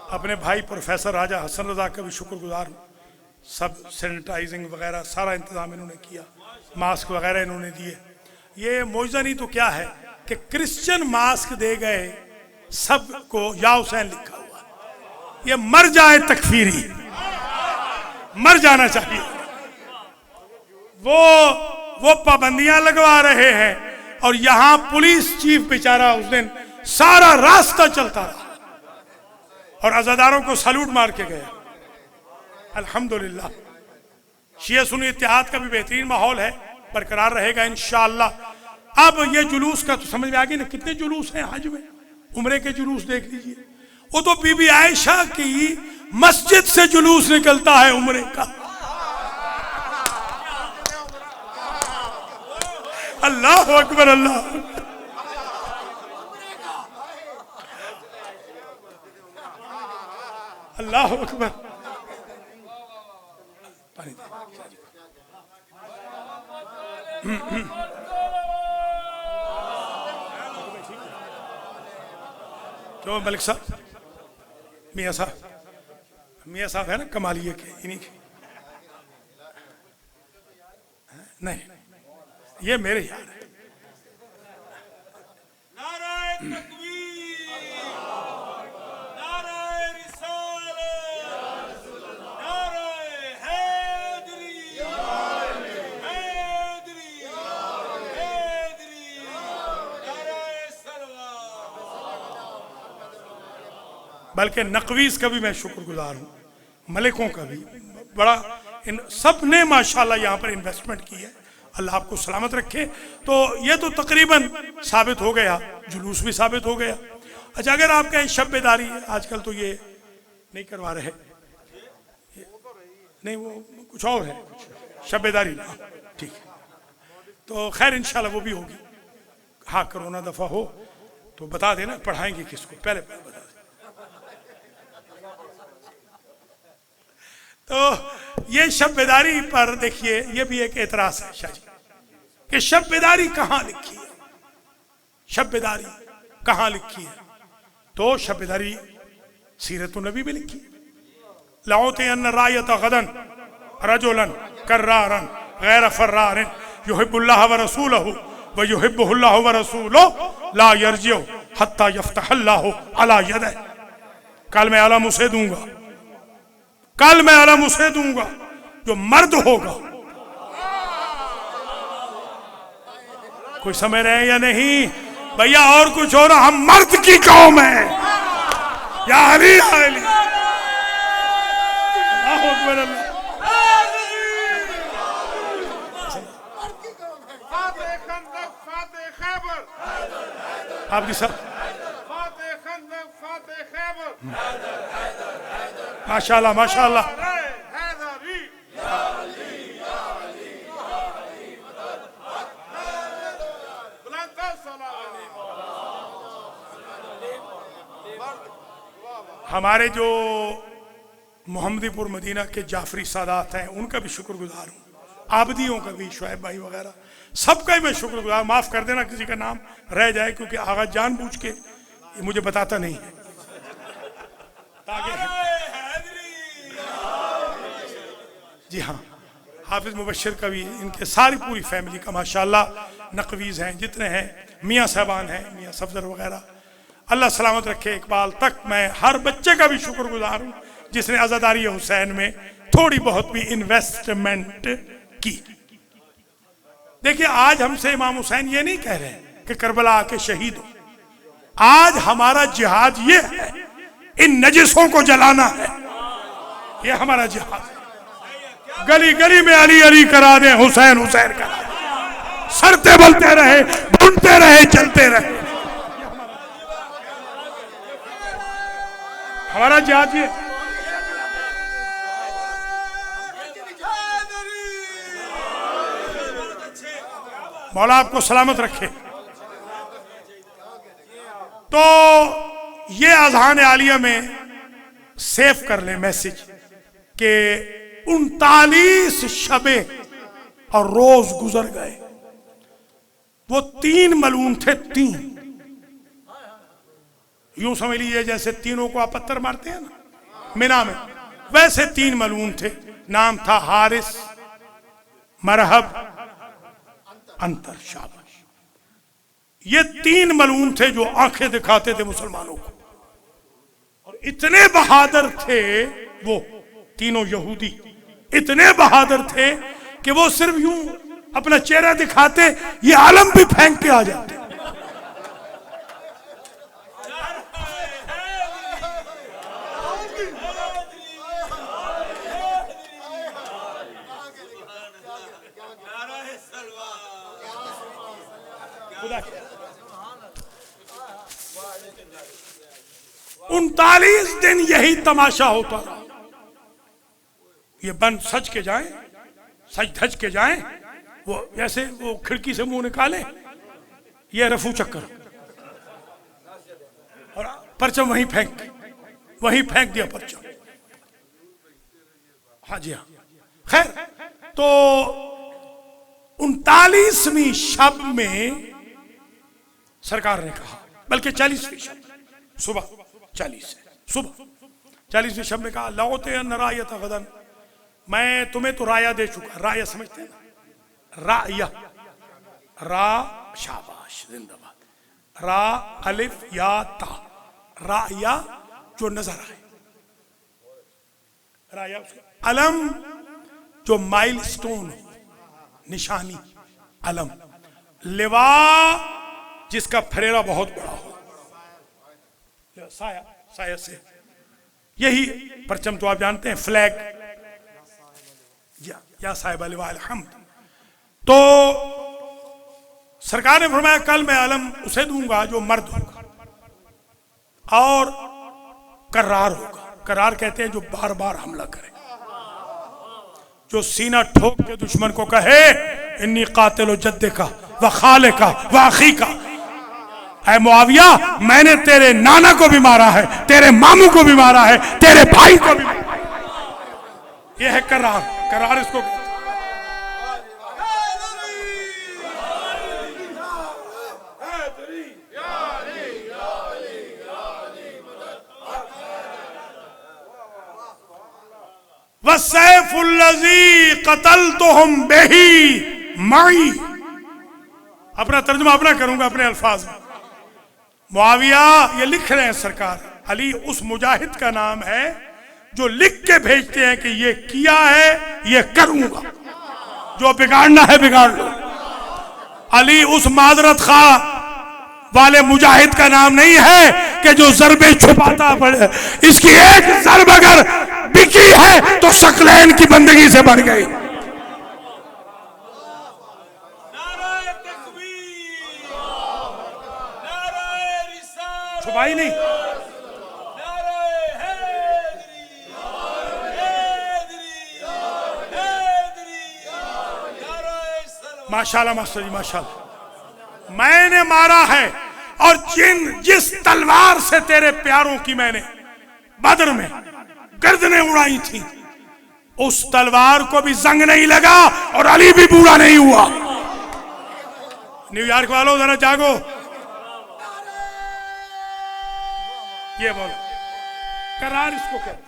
अपने भाई प्रोफेसर राजा हसन रजा का भी शुक्रगुजार हूँ, सब सैनिटाइजिंग वगैरह सारा इंतजाम इन्होंने किया, मास्क वगैरह इन्होंने दिए। ये मौजूदा नहीं तो क्या है कि क्रिश्चियन मास्क दे गए सबको, या हुसैन लिखा हुआ, ये मर जाए तकफीरी, मर जाना चाहिए। वो पाबंदियां लगवा रहे हैं और यहाँ पुलिस चीफ बेचारा उस दिन सारा रास्ता चलता रहा और अज़ादारों को सैल्यूट मार के गया। अल्हम्दुलिल्लाह शिया सुन्नी इत्तेहाद का भी बेहतरीन माहौल है, बरकरार रहेगा इंशाअल्लाह। अब ये जुलूस का तो समझ में आ गई ना, कितने जुलूस हैं हज में, उम्रे के जुलूस देख लीजिए। वो तो बीबी आयशा की मस्जिद से जुलूस निकलता है उम्रे का। अल्लाह अकबर, अल्लाह अल्लाह अकबर। क्यों मलिक साहब, मियाँ साहब है ना कमालिए के, इन्हीं के नहीं, ये मेरे यार है। नाराए तकबीर, नाराए रिसालत, नाराए हैदरी, हैदरी, हैदरी, नाराए सलवात। बल्कि नकवीस का भी मैं शुक्रगुजार हूँ, मलिकों का भी। बड़ा इन सब ने माशाल्लाह यहाँ पर इन्वेस्टमेंट की है, अल्लाह आपको सलामत रखे। तो ये तो तकरीबन साबित हो गया, जुलूस भी साबित हो गया। अच्छा, अगर आप कहें शब बेदारी है, आजकल तो ये नहीं करवा रहे, नहीं वो कुछ और है, शब बेदारी ना, ठीक है। तो खैर इंशाल्लाह वो भी होगी। हाँ, कोरोना दफा हो तो बता देना, पढ़ाएंगे किसको, पहले बता दें। तो ये शब बेदारी पर देखिए, ये भी एक एतराज है शाह जी कि शब बेदारी कहाँ लिखी है, शब बेदारी कहाँ लिखी है। तो शब बेदारी सीरत नबी में लिखी है। लौते अन्न रायत गदन रजुलन कर्रारन गैर फर्रारन युहिब्बुल्लाह व रसूलहु व युहिब्बुहुल्लाह व रसूलुहु ला यरजिउ हत्ता यफ्तहल्लाहु अला यदह। कल मैं अलम उसे दूंगा, कल मैं अलम उसे दूंगा जो मर्द होगा। कोई समझ रहे हैं या नहीं भैया? और कुछ हो रहा, हम मर्द की कौम है। या अली या अली, अल्लाहु अकबर, अल्लाह। आपकी सब माशाल्लाह माशाल्लाह। हमारे जो मोहम्मदीपुर मदीना के जाफरी सादात हैं उनका भी शुक्रगुजार हूँ, आबदियों का भी, शुएब भाई वगैरह सबका ही मैं शुक्रगुजार। माफ़ कर देना किसी का नाम रह जाए, क्योंकि आगा जानबूझ के ये मुझे बताता नहीं है। जी हाँ, हाफिज मुबशर का भी, इनके सारी पूरी फैमिली का माशाल्लाह नकवीज़ हैं जितने हैं, मियाँ साहबान हैं, मियाँ सफदर वगैरह, अल्लाह सलामत रखे। इकबाल तक मैं हर बच्चे का भी शुक्रगुजार हूँ जिसने अज़ादारी हुसैन में थोड़ी बहुत भी इन्वेस्टमेंट की। देखिए, आज हमसे इमाम हुसैन ये नहीं कह रहे कि करबला आके शहीद हो। आज हमारा जिहाद ये है, इन नजिसों को जलाना है, ये हमारा जिहाद है। गली गली में अली अली करा दे, हुसैन हुसैन करा दे, सरते बलते रहे, ढूंढते रहे, चलते रहे, हमारा जिहाद ये। मौला आपको सलामत रखे। तो ये अज़हान आलिया में सेव कर ले मैसेज कि 39 शबे और रोज गुजर गए। वो 3 मलून थे, 3 यूं समझ लीजिए जैसे तीनों को आप पत्थर मारते हैं ना मिना में, वैसे 3 मलून थे। नाम था हारिस, मरहब, अंतर, शाबाश। ये 3 मलून थे जो आंखें दिखाते थे मुसलमानों को, और इतने बहादुर थे वो तीनों यहूदी, इतने बहादुर थे कि वो सिर्फ यूं अपना चेहरा दिखाते, ये आलम भी फेंक के आ जाते। खुदा की 39 दिन यही तमाशा होता रहा। ये बन सज के जाएं, सज धज के जाएं, वो जैसे वो खिड़की से मुंह निकाले, ये रफू चक्कर, और परचम वहीं फेंक दिया परचम। हाँ जी हाँ। खैर, तो 39वीं शब में सरकार ने कहा, बल्कि 40वीं शब, सुबह 40वीं शब में कहा, लौते न रायत गदन, मैं तुम्हें तो राया दे चुका। राया समझते हैं ना, राया, रा शाबाश जिंदाबाद, रा अलिफ या ता, राया जो नजर आए, राया अलम जो माइल स्टोन हो, निशानी, अलम, लिवा जिसका फरेरा बहुत बड़ा हो, साया, साया से यही परचम तो आप जानते हैं, फ्लैग या साहिब अलहम्द। तो सरकार ने फरमाया कल मैं अलम उसे दूंगा जो मर्द होगा और करार होगा। करार कहते हैं जो बार बार हमला करे, जो सीना ठोक के दुश्मन को कहे इन्नी कातिल जद्दे का व खाले का व अखी का, ऐ मुआविया मैंने तेरे नाना को भी मारा है, तेरे मामू को भी मारा है, तेरे भाई को भी मारा है। यह है करार। करार इसको वसैफुल्लज़ी क़तलतुहुम बिही मई। अपना तर्जुमा अपना करूंगा अपने अल्फाज में। मुआविया ये लिख रहे हैं सरकार, अली उस मुजाहिद का नाम है जो लिख के भेजते हैं कि ये किया है, ये करूंगा, जो बिगाड़ना है बिगाड़ लो। अली उस माजरत खा वाले मुजाहिद का नाम नहीं है कि जो ज़रबे छुपाता पड़े। इसकी एक ज़रब अगर बिकी है तो शकलैन की बंदगी से बढ़ गई। छुपाई नहीं, माशाल्लाह मास्टर जी माशाल्लाह। मैंने मारा है, और जिस तलवार से तेरे प्यारों की मैंने बदर में गर्दनें उड़ाई थी, उस तलवार को भी जंग नहीं लगा और अली भी बूढ़ा नहीं हुआ। न्यूयॉर्क वालों जरा जागो, ये बोलो करार इसको कहते।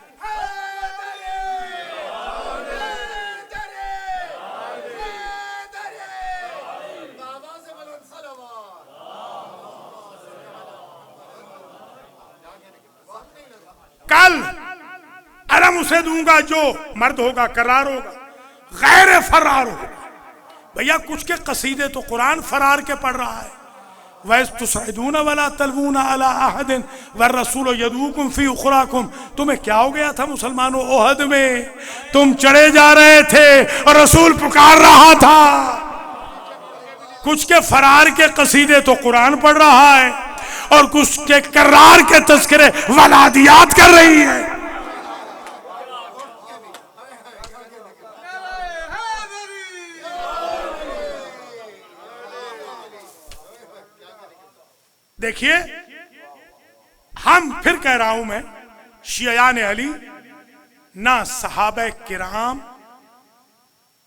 कल अलम उसे दूंगा जो मर्द होगा, करार होगा, गैर फरार होगा। भैया कुछ के कसीदे तो कुरान फरार के पढ़ रहा है। वैस तुसईदून वला तलवून अला अहदिन वरसूल यदूकुम फी उखराकुम। तुम्हें क्या हो गया था मुसलमानों, ओहद में तुम चढ़े जा रहे थे और रसूल पुकार रहा था। कुछ के फरार के कसीदे तो कुरान पढ़ रहा है और कुछ के करार के तस्करे वलादियात कर रही है। देखिए, हम फिर कह रहा हूं मैं, शियाने अली ना सहाबे किराम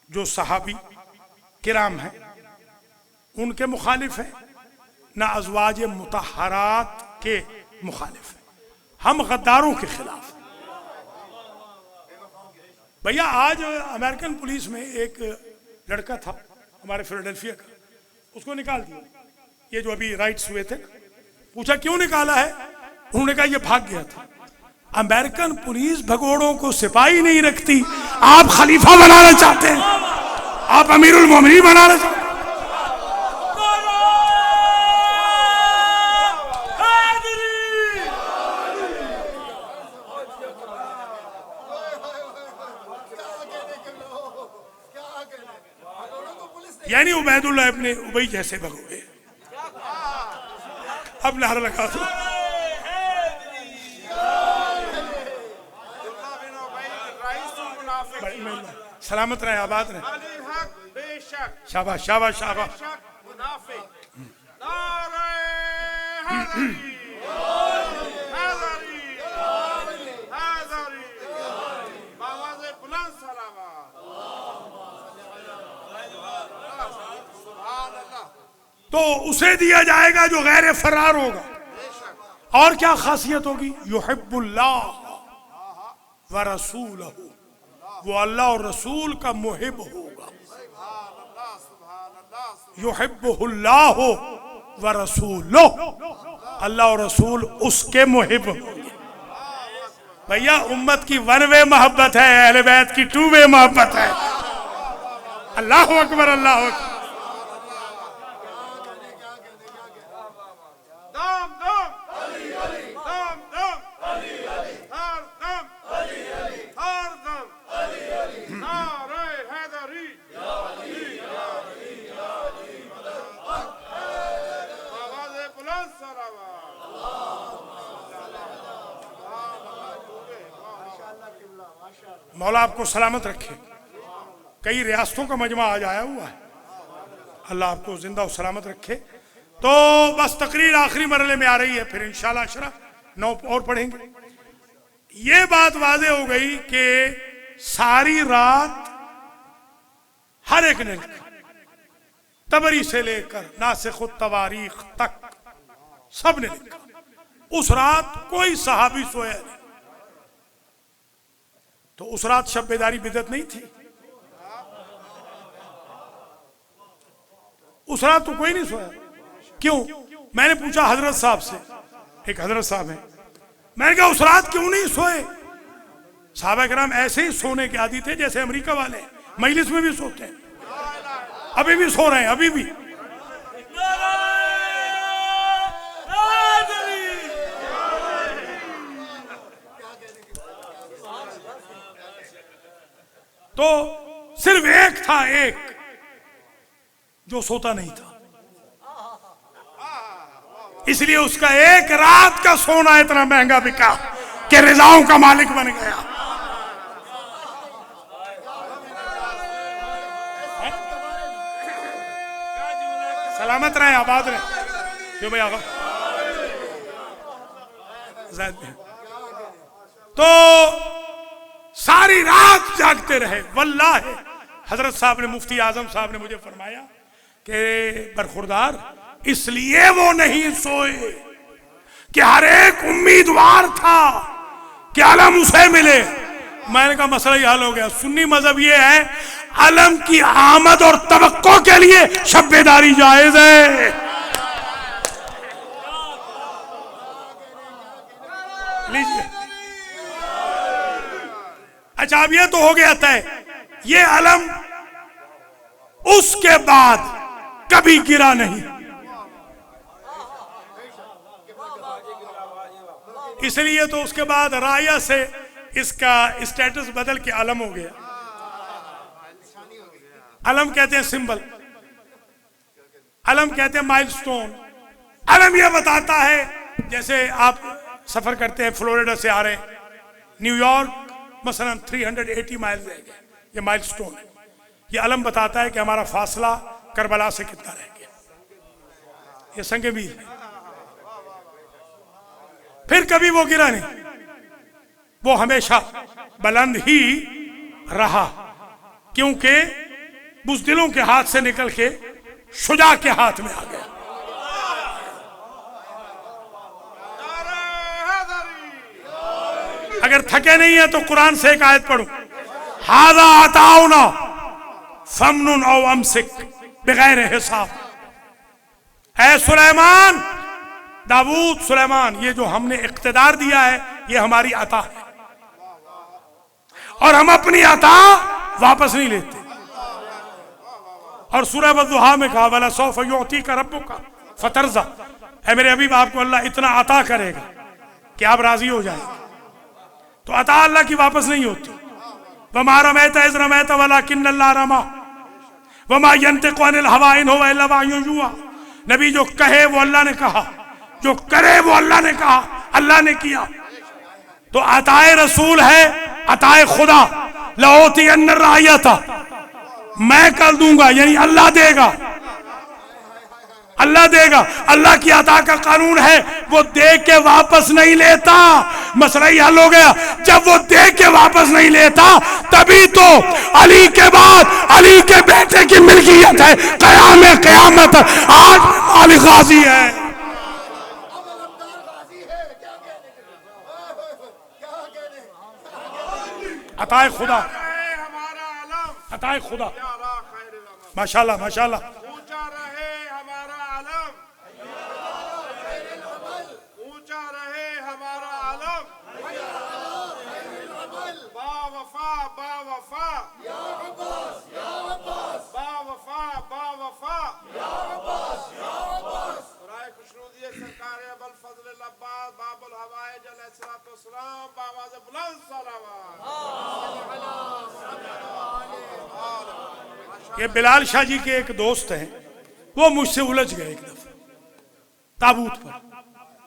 जो सहाबी किराम है उनके मुखालिफ है, ना अज़वाज मुतहरात के मुखालिफ है। हम गद्दारों के खिलाफ। भैया आज अमेरिकन पुलिस में एक लड़का था हमारे फिलाडेल्फिया का, उसको निकाल दिया। ये जो अभी राइट्स हुए थे, पूछा क्यों निकाला है, उन्होंने कहा ये भाग गया था। अमेरिकन पुलिस भगोड़ों को सिपाही नहीं रखती, आप खलीफा बनाना चाहते हैं, आप अमीरुल मोमिनीन बनाना चाहते हैं। यानी उबैदुल्लाह इब्ने उबई जैसे भगोड़े। अब नारा लगा दो। सलामत रहे, आबाद रहे। बेशक शाबाश शाबाश शाबाश। मुनाफिक नारे हैदरी हैदरी हैदरी आवाज़ बुलंद सलावत सुभान अल्लाह। तो उसे दिया जाएगा जो गैर फरार होगा। और क्या खासियत होगी? युहिब्बुल्लाह व रसूलहू, वो अल्लाह और रसूल का मुहिब होगा। युहिब्बुहुल्लाह व रसूलुहु, अल्लाह और रसूल उसके मुहिब होंगे। भैया उम्मत की वन वे मोहब्बत है, अहले बैत की टू वे मोहब्बत है। अल्लाह अकबर अल्लाह अकबर। दम दम दम दम हर दम हर दम नारे हैदरी आवाज़ बुलंद सलावत। मौला आपको सलामत रखे। कई रियासतों का मजमा आज आया हुआ है, अल्लाह आपको जिंदा और सलामत रखे। तो बस तकरीर आखिरी मरहले में आ रही है, फिर इंशाल्लाह अशरा 9 और पढ़ेंगे। ये बात वाज़े हो गई कि सारी रात हर एक ने लिखा, तबरी से लेकर नासिख तवारीख तक सब ने लिखा। उस रात कोई सहाबी सोया नहीं। तो उस रात शब बेदारी बिदअत नहीं थी। उस रात तो कोई नहीं सोया। क्यों? मैंने पूछा हजरत साहब से, एक हजरत साहब है, मैंने कहा उस रात क्यों नहीं सोए? साहबा किराम ऐसे ही सोने के आदी थे जैसे अमेरिका वाले मजलिस में भी सोते हैं, अभी भी सो रहे हैं, अभी भी। तो सिर्फ एक था, एक जो सोता नहीं था, इसलिए उसका एक रात का सोना इतना महंगा बिका कि रिजाओं का मालिक बन गया। सलामत रहे, आबाद रहे। क्यों भाई आगा? तो सारी रात जागते रहे। वल्लाह हजरत साहब ने, मुफ्ती आजम साहब ने मुझे फरमाया कि बरखुरदार इसलिए वो नहीं सोए कि हर एक उम्मीदवार था कि अलम उसे मिले। मैंने कहा मसला ही हल हो गया। सुन्नी मजहब ये है, अलम की आमद और तवक्को के लिए शब्बेदारी जायज है। लीजिए। अच्छा, अब ये तो हो गया तय, ये अलम उसके बाद कभी गिरा नहीं, इसलिए तो उसके बाद राया से इसका स्टेटस बदल के अलम हो गया। अलम कहते हैं सिंबल, अलम कहते हैं माइलस्टोन। अलम यह बताता है, जैसे आप सफर करते हैं, फ्लोरिडा से आ रहे हैं न्यूयॉर्क मसलन 380 माइल रह गए, ये माइलस्टोन है। ये अलम बताता है कि हमारा फासला करबला से कितना रह गया, ये संगे मील है। फिर कभी वो गिरा नहीं, वो हमेशा बुलंद ही रहा, क्योंकि बुज़दिलों के हाथ से निकल के शुजा के हाथ में आ गया। अगर थके नहीं है तो कुरान से एक आयत पढ़ो, हादा अताउना फमनुन औ अमसिक बगैर हिसाब। ऐ सुलेमान, दाऊद सुलेमान, ये जो हमने इख्तिदार दिया है ये हमारी अता है, और हम अपनी अता वापस नहीं लेते। और सूरह वद्दुहा में कहा, वला सौफ युअतीका रब्बुका फतरज़ा, ऐ मेरे अबीब आपको अल्लाह इतना अता करेगा कि आप राजी हो जाएंगे। तो अता अल्लाह की वापस नहीं होती। वमा रमैता इज़ रमैता वलाकिन्नल्लाह रमा वमा यंतिक़ु अनिल हवा इन हुवा इल्ला वह्युन यूहा। नबी जो कहे वो अल्लाह ने कहा, जो करे वो अल्लाह ने कहा, अल्लाह ने किया। तो अताए रसूल है अताए खुदा। लओती अन्नर रायता, मैं कर दूंगा, यानी अल्लाह देगा, अल्लाह देगा। अल्लाह की अता का कानून है, वो दे के वापस नहीं लेता। मसला ही हल हो गया। जब वो दे के वापस नहीं लेता, तभी तो अली के बाद अली के बेटे की मिल्कियत है। क़यामत आज माल गाजी है। अताए खुदा, हमारा आलम, अताए खुदा। या अला खैरिल अमल। माशाल्लाह माशाल्लाह। ऊंचा रहे हमारा आलम, ऊंचा रहे हमारा आलम। बावफा बावफा बावफा बावफा राय खुशनूदी सरकार अबुल फजल अब्बास बाबुल हवाइज अलैहिस्सलाम बावाज़ बुलंद सलावत। ये बिलाल शाह जी के एक दोस्त हैं, वो मुझसे उलझ गए एक दफा ताबूत पर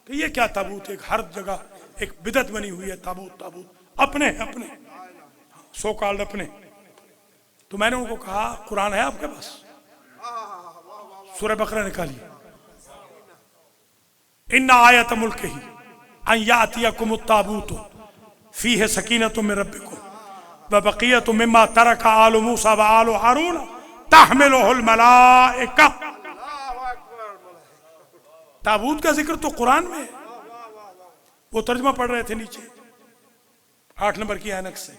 कि ये क्या ताबूत, एक हर जगह एक बिदत बनी हुई है, ताबूत ताबूत अपने अपने सो कॉल्ड अपने। तो मैंने उनको कहा कुरान है आपके पास? सूरह बकरा निकालिए। इन्ना आयत मुल्क ही अन यातियकुम ताबूत फीह सकीनतुम मिन रब्बिकुम व बक़ियतुम मिम्मा तरका आलु मूसा व आलु हारून तहमिलुहुल मलाइका। ताबूत का जिक्र तो कुरान में है। वो तर्जमा पढ़ रहे थे नीचे 8 नंबर की ऐनक से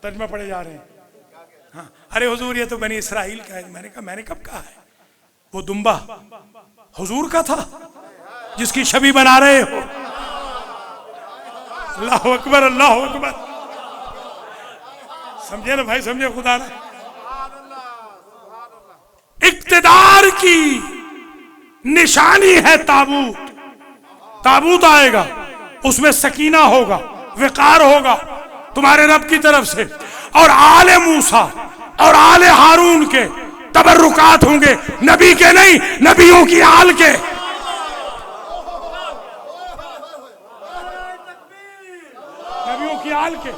तर्जमा पढ़े जा रहे हैं। हाँ, अरे हुजूर ये तो बनी इसराइल का है। मैंने कहा मैंने कब कहा है? वो दुम्बा हुजूर का था जिसकी छवि बना रहे हो। अल्लाह अकबर अल्लाह अकबर। समझे ना भाई, समझे खुदा ना। इक्तिदार की निशानी है ताबूत। ताबूत आएगा, उसमें सकीना होगा, विकार होगा तुम्हारे रब की तरफ से, और आले मूसा और आले हारून के तबर्रुकात होंगे, नबी के नहीं, नबियों की आल के। नबियों की आल के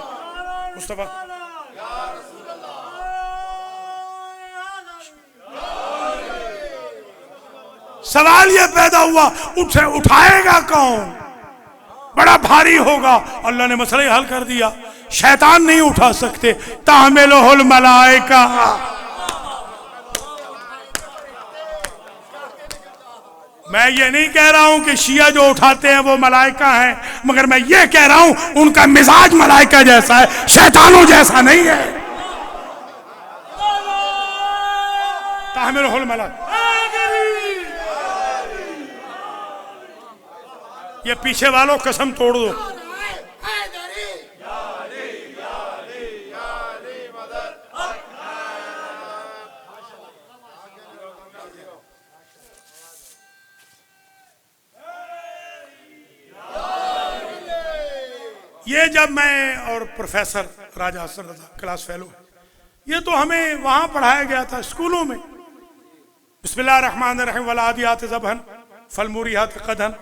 मुस्तफा। सवाल यह पैदा हुआ उठाएगा कौन? बड़ा भारी होगा। अल्लाह ने मसला हल कर दिया, शैतान नहीं उठा सकते। तहमिलुहुल मलाइका। मैं ये नहीं कह रहा हूं कि शिया जो उठाते हैं वो मलाइका हैं, मगर मैं ये कह रहा हूं उनका मिजाज मलाइका जैसा है, शैतानों जैसा नहीं है। तहमिलुहुल मलाइका। ये पीछे वालों कसम तोड़ दो। ये जब मैं और प्रोफेसर राजा हसन रजा क्लास फेलो, ये तो हमें वहां पढ़ाया गया था स्कूलों में। बिस्मिल्लाहिर्रहमानिर्रहीम वल आदियात ज़बहन फलमुरियात क़दहन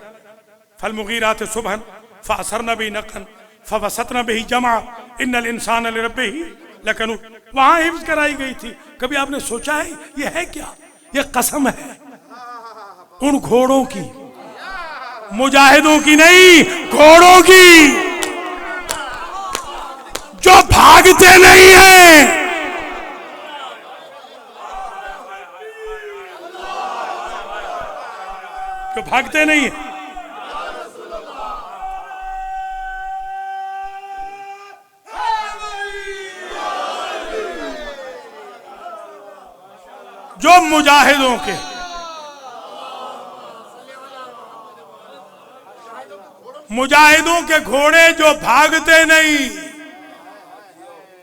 फलमुगीरात सुबहन फ़असरन बिही नक़अन फ़वसतन बिही जमा इन्नल इंसान लिरब्बिही लकनूद। वहां हिफ्ज़ कराई गई थी। कभी आपने सोचा है ये है क्या? ये कसम है उन घोड़ों की, मुजाहिदों की नहीं, घोड़ों की जो भागते नहीं हैं। जो भागते नहीं है। जो मुजाहिदों के, मुजाहिदों के घोड़े जो भागते नहीं,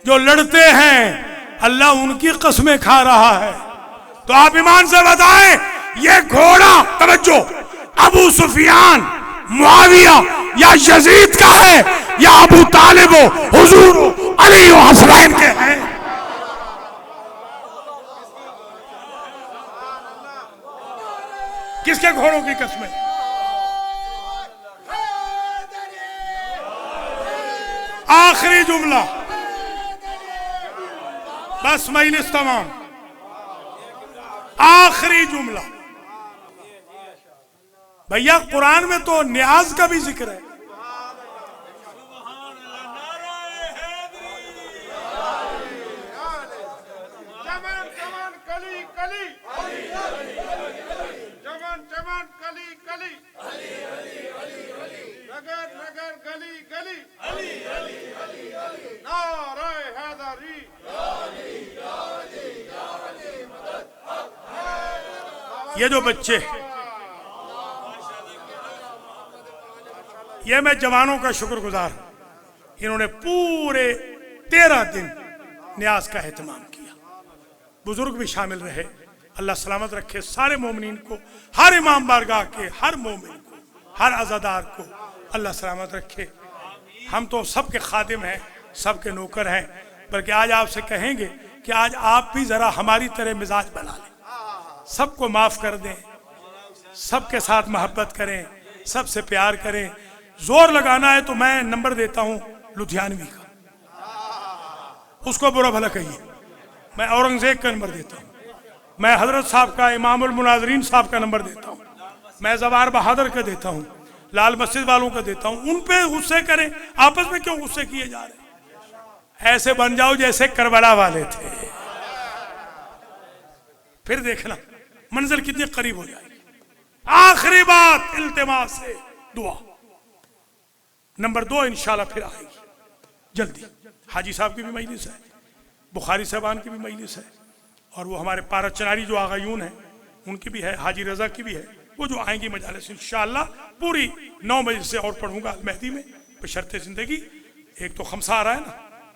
जो लड़ते हैं, अल्लाह उनकी कसमें खा रहा है। तो आप ईमान से बताएं, ये घोड़ा तवज्जो अबू सुफियान, मुआविया या यजीद का है या अबू तालिब, हुजूर अली और हसनैन के हैं? किसके घोड़ों की कसमें? आखिरी जुमला, बस मजलिस तमाम, आखिरी जुमला। भैया कुरान में तो न्याज का भी जिक्र है। चमन चमन कली कली, चमन चमन कली कली, नगर नगर गली गली, नारे हैदरी। ये जो बच्चे, ये मैं जवानों का शुक्रगुजार, इन्होंने पूरे 13 दिन न्याज का एहतमाम किया। बुजुर्ग भी शामिल रहे। अल्लाह सलामत रखे सारे मोमिनीन को, हर इमाम बारगाह के हर मोमिन को, हर अज़ादार को अल्लाह सलामत रखे। हम तो सबके खादिम हैं, सबके नौकर हैं, बल्कि आज आपसे कहेंगे कि आज आप भी ज़रा हमारी तरह मिजाज बना लें, सबको माफ़ कर दें, सबके साथ मोहब्बत करें, सबसे प्यार करें। जोर लगाना है तो मैं नंबर देता हूं लुधियानवी का, उसको बुरा भला कहिए। मैं औरंगजेब का नंबर देता हूं, मैं हजरत साहब का, इमामुल मुनाज़रीन साहब का नंबर देता हूं, मैं ज़वार बहादुर का देता हूं, लाल मस्जिद वालों का देता हूं। उन पे गुस्से करें, आपस में क्यों गुस्से किए जा रहे हैं? ऐसे बन जाओ जैसे करबला वाले थे, फिर देखना मंजिल कितनी करीब हो जाएगी। आखिरी बात, इल्तिमास से दुआ। नंबर 2 इंशाल्लाह फिर आएगी जल्दी। हाजी साहब की भी मजलिस है, बुखारी साहबान की भी मजलिस है, और वो हमारे पारा चनारी जो आगायून है उनकी भी है, हाजी रजा की भी है। वो जो आएंगी मजालिस इंशाल्लाह पूरी 9 बजे से और पढ़ूंगा मेहदी में बशर्ते जिंदगी। एक तो खमसा आ रहा है ना,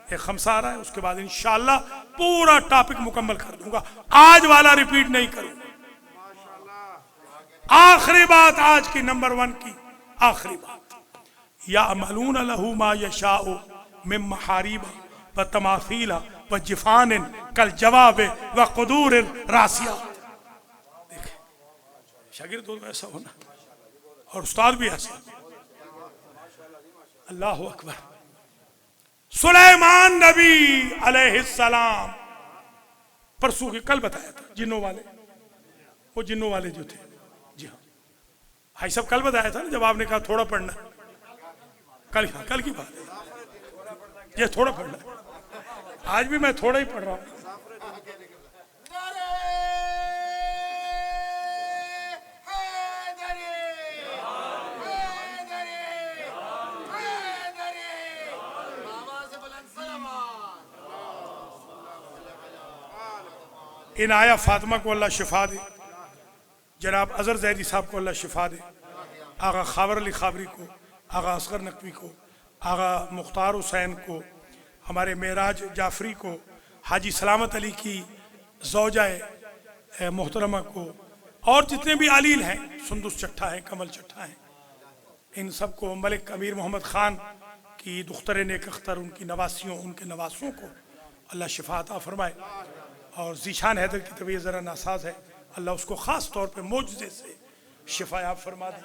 एक खमसा आ रहा है, उसके बाद इंशाल्लाह पूरा टॉपिक मुकम्मल कर दूंगा। आज वाला रिपीट नहीं करूंगा। आखिरी बात आज की, नंबर 1 की आखिरी बात, या अमलून लहू मा यशाउ मिन महारीब व तमासीला व जिफान कल जवाब व कुदूर रासिया। देखे शागिर्द तो ऐसा होना और उस्ताद भी ऐसा। अल्लाह अकबर। सुलेमान नबी अलैहिस्सलाम, परसों के कल बताया था, जिन्नों वाले, वो जिन्नों वाले जो थे, जी हाँ भाई सब कल बताया था ना, जब आपने कहा थोड़ा पढ़ना, कल की बात है, ये थोड़ा पढ़ना। आज भी मैं थोड़ा ही पढ़ रहा हूँ। इन आया फातिमा को अल्लाह शिफा दे, जनाब अजहर जैदी साहब को अल्लाह शिफा दे, आगा खावर अली खाबरी को, आगा असगर नकवी को, आगा मुख्तार हुसैन को, हमारे मेराज जाफरी को, हाजी सलामत अली की ज़ौजा मोहतरमा को, और जितने भी आलील हैं, सुंदुस चट्ठा हैं, कमल चट्ठा हैं, इन सब को, मलिक अमीर मोहम्मद ख़ान की दुख्तर नेक अख्तर, उनकी नवासियों, उनके नवासों को अल्लाह शिफा अता फरमाए। और ज़ीशान हैदर की तबीयत ज़रा नासाज है, अल्लाह उसको ख़ास तौर पे मोजज़े से शिफा याब फरमा दे।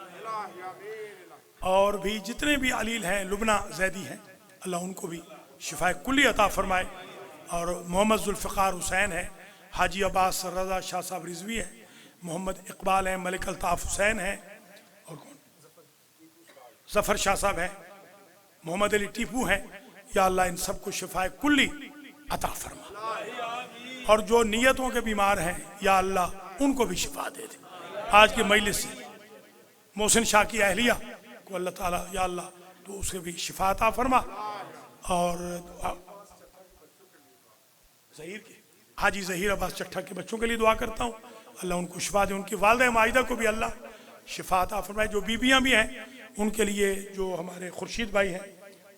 और भी जितने भी अलील हैं, लुबना जैदी हैं, अल्लाह उनको भी शिफा कुल्ली अता फरमाए। और मोहम्मद जुल्फ़िकार हुसैन है, हाजी अब्बास रज़ा शाह साहब रिजवी है, मोहम्मद इकबाल हैं, मलिक अल्ताफ़ हुसैन हैं, और कौन, ज़फ़र शाह साहब हैं, मोहम्मद अली टीपू हैं। या अल्लाह इन सबको शिफा कुल्ली अता फरमा। और जो नीयतों के बीमार हैं, या अल्लाह उनको भी शिफा दे दे। आज की मजलिस से मोहसिन शाह की अहलिया को अल्लाह ताला, या अल्लाह तो उसे भी शिफा अता फरमा। और ज़हीर के, हाजी ज़हीर अब्बास चट्ठा के बच्चों के लिए दुआ करता हूँ, अल्लाह उनको शिफा दे। उनकी वालिदा माहिदा को भी अल्लाह शिफा अता फरमाए। जो बीबियाँ भी हैं उनके लिए, जो हमारे खुर्शीद भाई हैं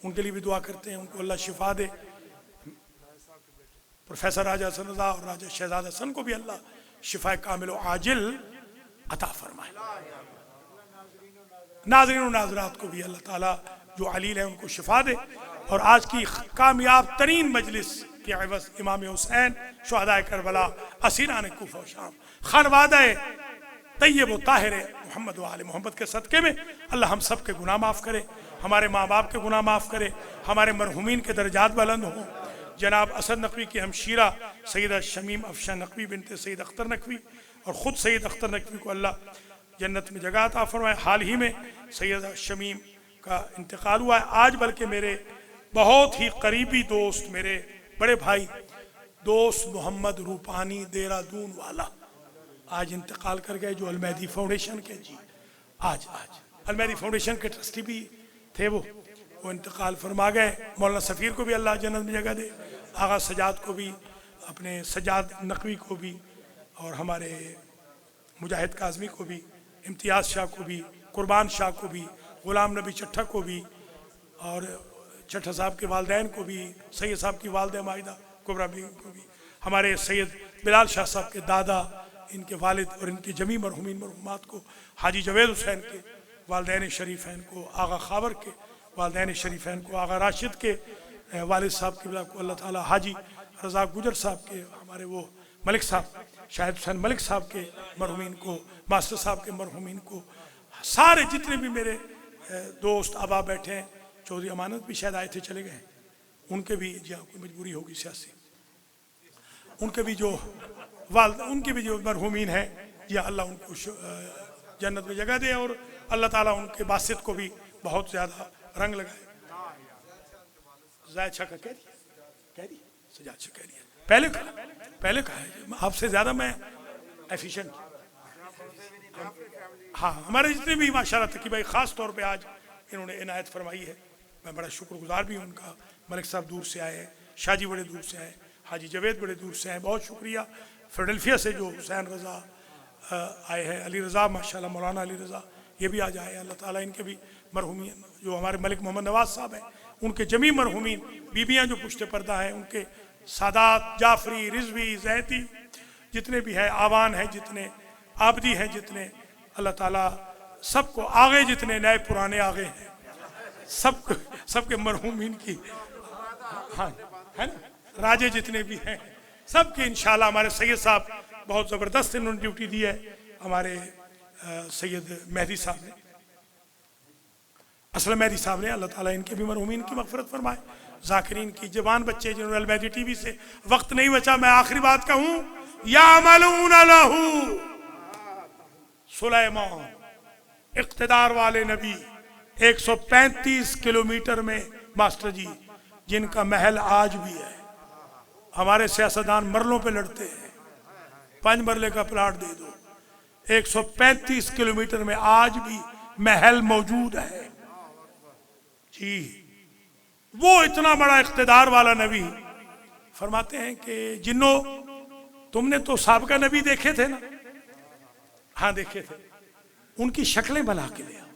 उनके लिए भी दुआ करते हैं, उनको अल्लाह शिफा दे। प्रोफेसर राजा हसन रज़ा और राजा शहजाद हसन को भी अल्लाह शिफा कामिल आजिल अता फरमाए। नाज़रीन और नाज़रात को भी अल्लाह ताला जो अलील है उनको शिफा दे। और आज की कामयाब तरीन मजलिस के अवज़ इमाम हुसैन शुहदाए करबला असीरान कूफा शाम खानवादा तय्यब व ताहिर मोहम्मद व आले मोहम्मद के सदक़े में अल्लाह हम सब के गुनाह माफ़ करे। हमारे माँ बाप के गुनाह माफ़ करे, हमारे मरहुमीन के दर्जात बुलंद हों। जनाब असद नकवी की हमशीरा सैयदा शमीम अफशा नकवी बिनते सैयद अख्तर नकवी और ख़ुद सैयद अख्तर नकवी को अल्लाह जन्नत में जगह अता फरमाए। हाल ही में सैयदा शमीम का इंतकाल हुआ है आज, बल्कि मेरे बहुत ही करीबी दोस्त, मेरे बड़े भाई दोस्त मोहम्मद रूपानी देहरादून वाला आज इंतकाल कर गए, जो अलमहदी फाउंडेशन के जी आज अलमहदी फाउंडेशन के ट्रस्टी भी थे। वो इंतकाल फरमा गए। मौलाना सफ़ीर को भी अल्लाह जन्नत में जगह दे, आगा सजाद को भी, अपने सजाद नकवी को भी, और हमारे मुजाहिद काज़मी को भी, इम्तियाज़ शाह को भी, कुर्बान शाह को भी, ग़ुलाम नबी चट्ठा को भी, और चट्ठा साहब के वालदैन को भी, सैयद साहब की वालदा माहिदा कुबरा बेगम को भी, हमारे सैयद बिलाल शाह साहब के दादा, इनके वालिद और इनके जमी मरहुमीन मरहुमात को, हाजी जवेद हुसैन के वालदैन शरीफैन को, आगा खावर के वालदैन शरीफैन को, आगा राशिद के वालिद साहब के को अल्लाह ताला, हाजी रज़ा गुजर साहब के, हमारे वो मलिक साहब शाहिद हुसैन मलिक साहब के मरहुमीन को, मास्टर साहब के मरहुमीन को, सारे जितने भी मेरे दोस्त आबा बैठे हैं, चौधरी अमानत भी शायद आए थे चले गए, उनके भी जी कोई मजबूरी होगी सियासी, उनके भी जो उनके भी जो मरहुमीन हैं जी अल्लाह उनको जन्नत में जगह दे, और अल्लाह ताला उनके बासित को भी बहुत ज़्यादा रंग लगाए। जायद शाह का कह दिया सजाद शाह कह दिया, पहले कहा है आपसे ज़्यादा मैं एफिशिएंट। हाँ, हमारे जितने भी माशाल्लाह तकी भाई ख़ास तौर पे आज इन्होंने इनायत फरमाई है, मैं बड़ा शुक्रगुजार भी हूँ उनका। मलिक साहब दूर से आए हैं, शाहजी बड़े दूर से आए, हाजी जवेद बड़े दूर से आए, बहुत शुक्रिया। फिलाडेल्फिया से जो हुसैन रज़ा आए हैं, अली रज़ा माशाल्लाह, मौलाना अली रज़ा ये भी आज आए हैं। अल्लाह ताला इनके भी मरहुमीन, जो हमारे मलिक मोहम्मद नवाज साहब हैं, उनके जमी मरहुमीन बीबियाँ जो पुश्ते पर्दा हैं, उनके सादात जाफरी रिजवी जैती जितने भी हैं, आवान हैं जितने, आबदी हैं जितने, अल्लाह ताला सबको आगे, जितने नए पुराने आगे हैं, सबके मरहुमीन की, हाँ है ना, राजे जितने भी हैं सबके इंशाल्लाह। हमारे सैयद साहब बहुत ज़बरदस्त इन्होंने ड्यूटी दी है, हमारे सैयद मेहदी साहब ने, असलम मेहदी साहब ने, अल्लाह ताला इनके भी मरहुमीन की मग़फ़िरत फरमाए। ज़ाकिरीन की जवान बच्चे जिन्होंने अलमहदी टीवी से, वक्त नहीं बचा, मैं आखिरी बात कहूँ, यामलूना लहू सुलेमान, इक़्तिदार वाले नबी, 135 किलोमीटर में मास्टर जी, जिनका महल आज भी है। हमारे सियासतदान मरलों पे लड़ते हैं, 5 मरले का प्लाट दे दो, 135 किलोमीटर में आज भी महल मौजूद है जी। वो इतना बड़ा इख्तिदार वाला नबी फरमाते हैं कि जिन्नो, तुमने तो साबिका नबी देखे थे ना? हाँ देखे थे, उनकी शक्लें बना के ले आओ,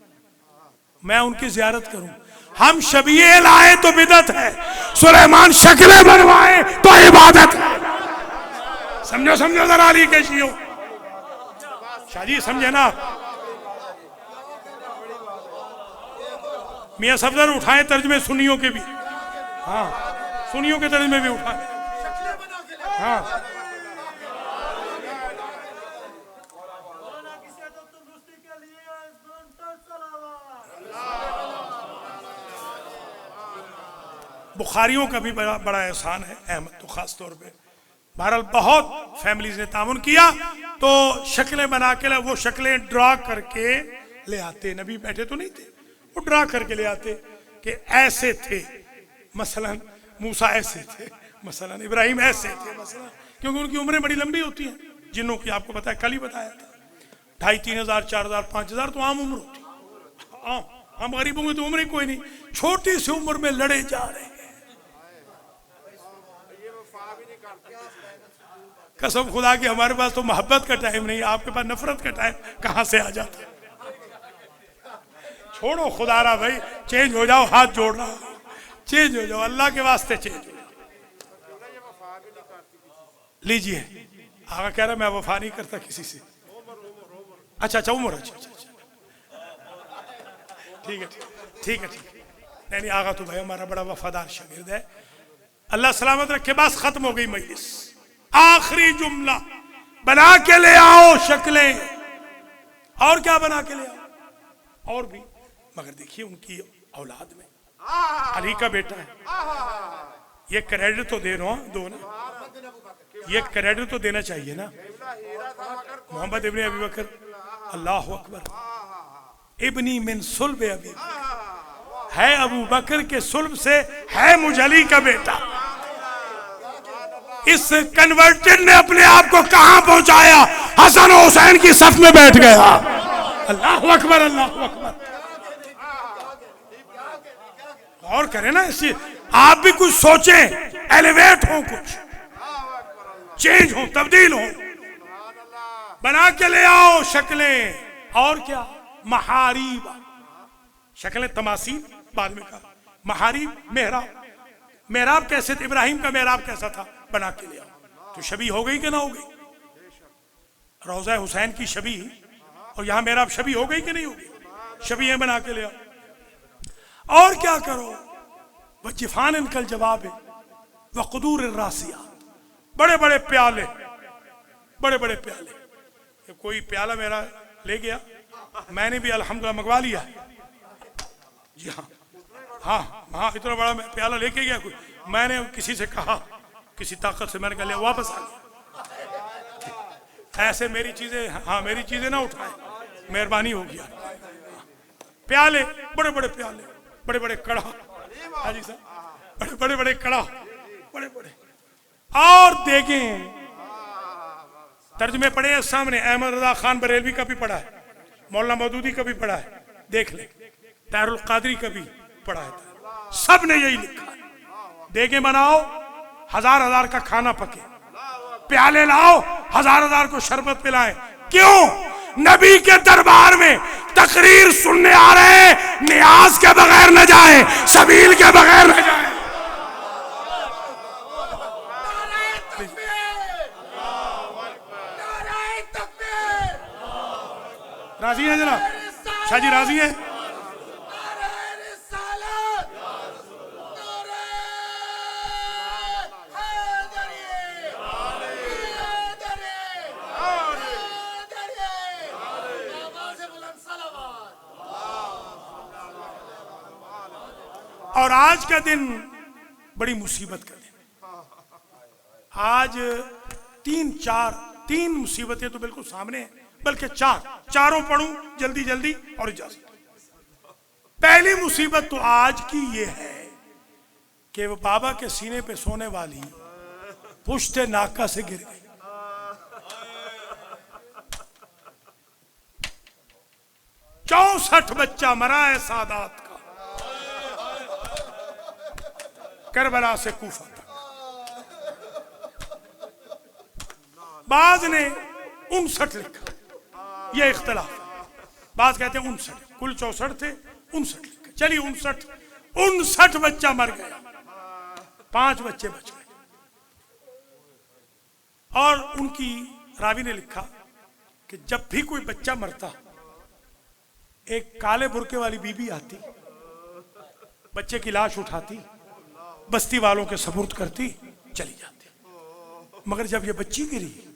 मैं उनकी जियारत करूं। हम शबीए लाए तो बिदत है, सुलेमान शक्लें बनवाए तो इबादत है। समझो जरा अली के शियो, शाहजी समझे ना। मियां सफदर उठाए तर्जमे सुन्नियों के भी, हाँ सुन्नियों के तर्जमे भी उठाए, हाँ बुखारियों का भी बड़ा एहसान है, अहमद तो खास तौर पे। बहरहाल बहुत फैमिलीज ने तामुन किया, तो शक्लें बना के, वो शक्लें ड्रा करके ले आते, नबी बैठे तो नहीं थे, वो ड्रा करके ले आते कि ऐसे थे, मसलन मूसा ऐसे थे, मसलन इब्राहिम ऐसे थे, मसलन, क्योंकि उनकी उम्रें बड़ी लंबी होती हैं जिन्हों की, आपको पता है कल ही बताया था, 2500, 3000, 4000, 5000 तो आम उम्र होती है। हम गरीबों की तो उम्र ही कोई नहीं, छोटी सी उम्र में लड़े जा रहे हैं। कसम खुदा की हमारे पास तो मोहब्बत का टाइम नहीं, आपके पास नफरत का टाइम कहां से आ जाता है। छोड़ो खुदारा भाई, चेंज हो जाओ, हाथ जोड़ रहा, चेंज हो जाओ, अल्लाह के वास्ते चेंज हो जाओ। लीजिए, आगा कह रहा मैं वफा नहीं करता किसी से। अच्छा उम्र, अच्छा ठीक है नहीं आगा तो भाई हमारा बड़ा वफादार शागिर्द है, अल्लाह सलामत रखे। बस खत्म हो गई मजलिस, आखिरी जुमला, बना के ले आओ शक्लें, और क्या बना के ले आओ, और भी, मगर देखिए उनकी औलाद में, अली का बेटा है। ये क्रेडिट तो दे रहा हूं, दो ना, ये क्रेडिट तो देना चाहिए ना। मोहम्मद इब्ने अबी बकर, अल्लाह अकबर, इब्नी मिन सुल्ब अबी बकर, है अबू बकर के सुल्ब से, है मुझ अली का बेटा। इस कन्वर्टेड ने अपने आप को कहां पहुंचाया? हसन हुसैन की सफ में बैठ गया। अल्लाह अकबर, अल्लाह अकबर। और करें ना इसी, आप भी कुछ सोचें, एलिवेट हो, कुछ चेंज हो, तब्दील हो, बना के ले आओ शक्लें। और क्या? महारीब, शक्लें तमासील बाद में कहा, महारीब, मेहराब। मेहराब कैसे थे? इब्राहिम का मेहराब कैसा था? बना के ले आओ। तो शबी हो गई कि ना हो गई? रोज़ा हुसैन की शबी, और यहां मेहराब शबी हो गई कि नहीं होगी? शबी है, बना के ले आओ। और क्या करो? वजिफान इनकल जवाब है, वक़दूर रासिया, बड़े बड़े प्याले, बड़े बड़े प्याले। कोई प्याला मेरा ले गया, मैंने भी अल्हम्दुलिल्लाह मंगवा लिया। जी हाँ, हाँ हाँ, इतना बड़ा प्याला लेके गया कोई, मैंने किसी से कहा, किसी ताकत से मैंने कहा ले, वापस आ गया। ऐसे मेरी चीजें, हाँ मेरी चीजें ना उठाए, मेहरबानी हो गया। प्याले, बड़े बड़े प्याले, बड़े बड़े कड़ा, हाजी साहब, बड़े बड़े बड़े कड़ा, बड़े बड़े। और देखें, तर्जुमे पढ़े सामने, अहमद रजा खान बरेलवी का भी पढ़ा है, मौलाना मौदूदी का भी पढ़ा है, देख ले, तारुल कादरी का भी पढ़ा है, सब ने यही लिखा है। देखें बनाओ, हजार हजार का खाना पके, प्याले लाओ, हजार हजार को शरबत पिलाएं। क्यों? नबी के दरबार में तकरीर सुनने आ रहे हैं, नियाज के बगैर न जाए, सबील के बगैर न जाए। राजी है जनाब? शाह जी राजी है? और आज का दिन बड़ी मुसीबत का दिन। आज तीन मुसीबतें तो बिल्कुल सामने हैं, बल्कि चारों पढ़ूं जल्दी जल्दी और इजाजत। पहली मुसीबत तो आज की ये है कि वो बाबा के सीने पे सोने वाली पुश्ते नाका से गिर गई। 64 बच्चा मरा है सादात का, करबला से कूफा तक। बाज ने 59 लिखा, यह इख्तलाफ। बाज कहते हैं 59, कुल 64 थे, 59 लिखा। चलिए 59 बच्चा मर गया, 5 बच्चे बच गए। और उनकी रावी ने लिखा कि जब भी कोई बच्चा मरता, एक काले बुरके वाली बीबी आती, बच्चे की लाश उठाती, बस्ती वालों के सपुर्द करती, चली जाती। मगर जब ये बच्ची गिरी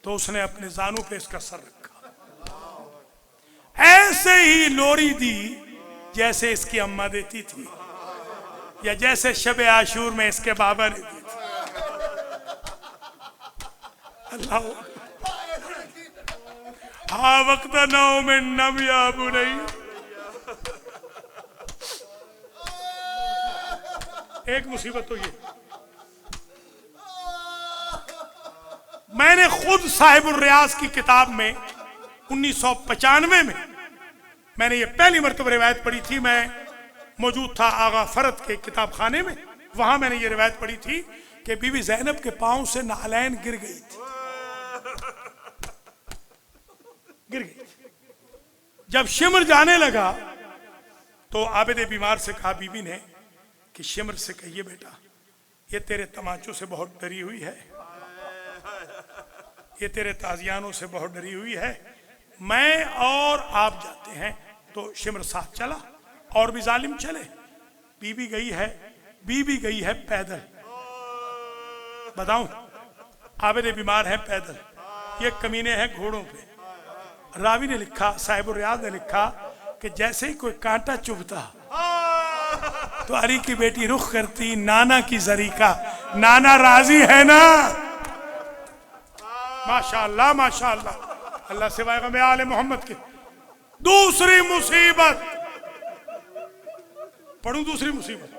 तो उसने अपने जानू पे इसका सर रखा, ऐसे ही लोरी दी जैसे इसकी अम्मा देती थी, या जैसे शब आशूर में इसके बाबा ने दी थी। अल्लाह, हाँ वक्त नौ में नम याबू नहीं। एक मुसीबत तो ये, मैंने खुद साहिबुल रियाज की किताब में 1995 में मैंने ये पहली मरतबा रिवायत पढ़ी थी। मैं मौजूद था आगा फरद के किताब खाने में, वहां मैंने ये रिवायत पढ़ी थी कि बीबी ज़ैनब के पांव से नालैन गिर गई थी, गिर गई। जब शिमर जाने लगा तो आबिद बीमार से कहा बीबी ने कि शिमर से कहिए बेटा, ये तेरे तमाचों से बहुत डरी हुई है, ये तेरे ताजियानों से बहुत डरी हुई है। मैं और आप जाते हैं। तो शिमर साथ चला, और भी जालिम चले। बीबी गई है पैदल। बताऊं, आबिद बीमार है पैदल, ये कमीने हैं घोड़ों पे। रावी ने लिखा, साहिब रियाद ने लिखा कि जैसे ही कोई कांटा चुभता तो अली की बेटी रुख करती नाना की जरी का, नाना राजी है ना। माशाअल्लाह माशाअल्लाह, अल्लाह सिवाय गम आले मोहम्मद के। दूसरी मुसीबत पढ़ूं, दूसरी मुसीबत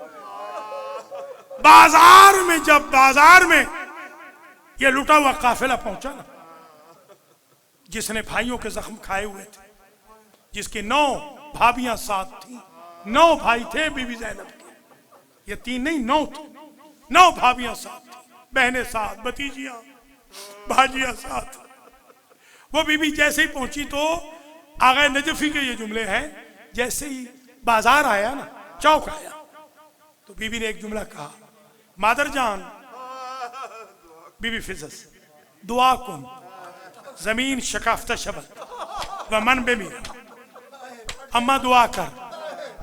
बाजार में, जब बाजार में ये लुटा हुआ काफिला पहुंचा ना, जिसने भाइयों के जख्म खाए हुए थे, जिसकी 9 भाभियां साथ थी, 9 भाई थे बीबी ज़ैनब के, ये 3 नहीं 9 थे, 9 भाभियां साथ थी, बहनें साथ, भतीजियां भाजियां साथ। वो बीबी जैसे ही पहुंची तो आगा नजफी के ये जुमले हैं, जैसे ही बाजार आया ना, चौक आया, तो बीबी ने एक जुमला कहा, मादर जान, बीबी फिजस, दुआ कुन जमीन शकाफ्ता शबत व मन बेमीरा, अम्मा दुआ कर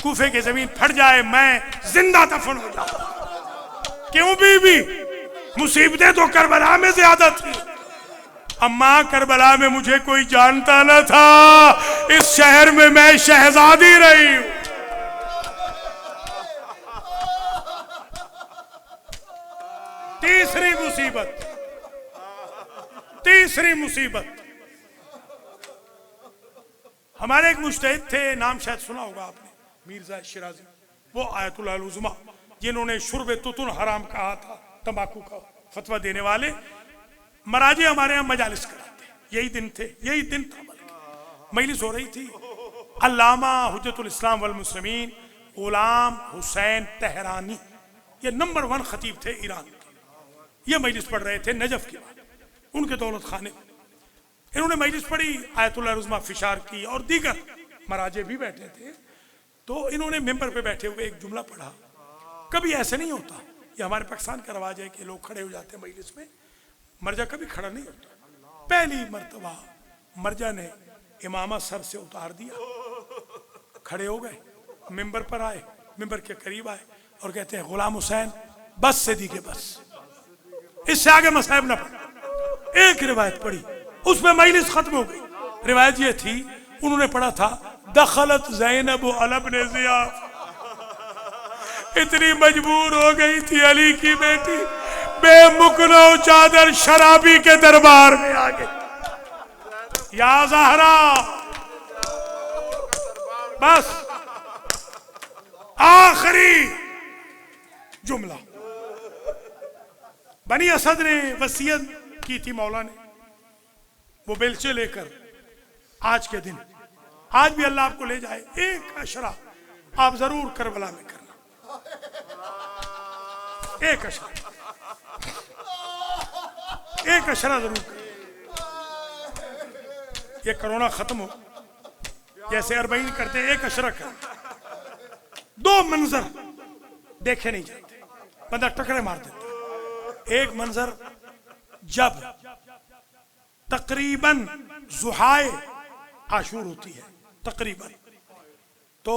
कूफे की जमीन फट जाए, मैं जिंदा दफन हो जाऊं। क्यों बीबी? मुसीबतें तो करबला में ज्यादा थी। अम्मा, करबला में मुझे कोई जानता न था, इस शहर में मैं शहजादी रही हूं। तीसरी मुसीबत, तीसरी मुसीबत, हमारे एक मुज्तहिद थे, नाम शायद सुना होगा आपने, मीर्जा शिराजी, वो आयतुल उज़्मा, जिन्होंने शुर्ब तुतुन हराम कहा था, तंबाकू का फतवा देने वाले। मराजे हमारे यहाँ मजालिस कराते, यही दिन थे, यही दिन था, बल्कि मजलिस हो रही थी। अल्लामा हुज्जतुल इस्लाम वल मुस्लिमीन गुलाम हुसैन तहरानी, ये नंबर 1 खतीब थे ईरान के, ये मजलिस पढ़ रहे थे नजफ की बात, उनके दौलत खाने। इन्होंने मजलिस पढ़ी, आयतुल उज़्मा फिशार की और दीगर मराजे भी बैठे थे। तो इन्होंने मेंबर पे बैठे हुए एक जुमला पढ़ा। कभी ऐसे नहीं होता, ये हमारे पाकिस्तान का रवाज है कि लोग खड़े हो जाते हैं मजलिस में, मर्जा कभी खड़ा नहीं होता। पहली मर्तबा मर्जा ने इमामा सर से उतार दिया, खड़े हो गए, मेंबर पर आए, मेंबर के करीब आए और कहते हैं, गुलाम हुसैन बस से दी के बस, इससे आगे मसाइब ना पढ़। एक रिवायत पढ़ी, उसमें मजलिस खत्म हो गई। रिवायत ये थी, उन्होंने पढ़ा था, दखलत ज़ैनब अलब्न ज़ियाद, इतनी मजबूर हो गई थी अली की बेटी, बेमुकनो चादर शराबी के दरबार में आ गई। या ज़हरा, बस आखिरी जुमला। बनी असद ने वसीयत की थी मौला ने, वो बेलचे लेकर आज के दिन, आज भी अल्लाह आपको ले जाए, एक अशरा आप जरूर करबला में करना, एक अशरा, एक अशरा जरूर करना। ये कोरोना खत्म हो, जैसे अरबईन करते, एक अशरा कर। 2 मंजर देखे नहीं जाते, बंदा टकरे मार देता। एक मंजर, जब तकरीबन जुहाए आशूर होती है, तकरीबन, तो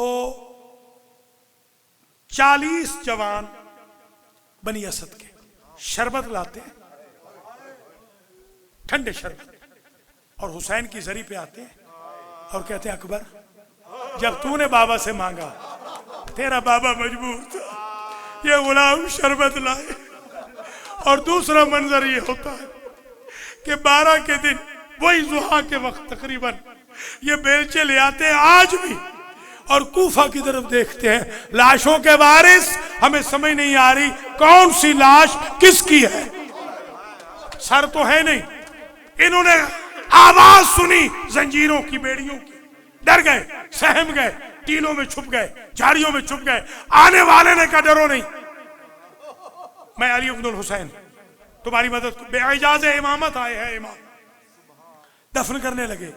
40 जवान बनी असद के शरबत लाते हैं, ठंडे शरबत, और हुसैन की जरी पे आते हैं और कहते हैं, अकबर, जब तूने बाबा से मांगा, तेरा बाबा मजबूर था, ये गुलाम शरबत लाए। और दूसरा मंजर ये होता है कि 12 के दिन वही जुहा के वक्त तकरीबन ये बेलचे ले आते हैं आज भी, और कूफा की तरफ देखते हैं, लाशों के वारिस, हमें समझ नहीं आ रही कौन सी लाश किसकी है, सर तो है नहीं। इन्होंने आवाज सुनी जंजीरों की, बेड़ियों की, डर गए, सहम गए, टीलों में छुप गए, झाड़ियों में छुप गए। आने वाले ने कहा, डरो नहीं, मैं अली इब्नुल हुसैन तुम्हारी मदद को, बेइजाज़ इमामत आए हैं इमाम। दफन करने लगे,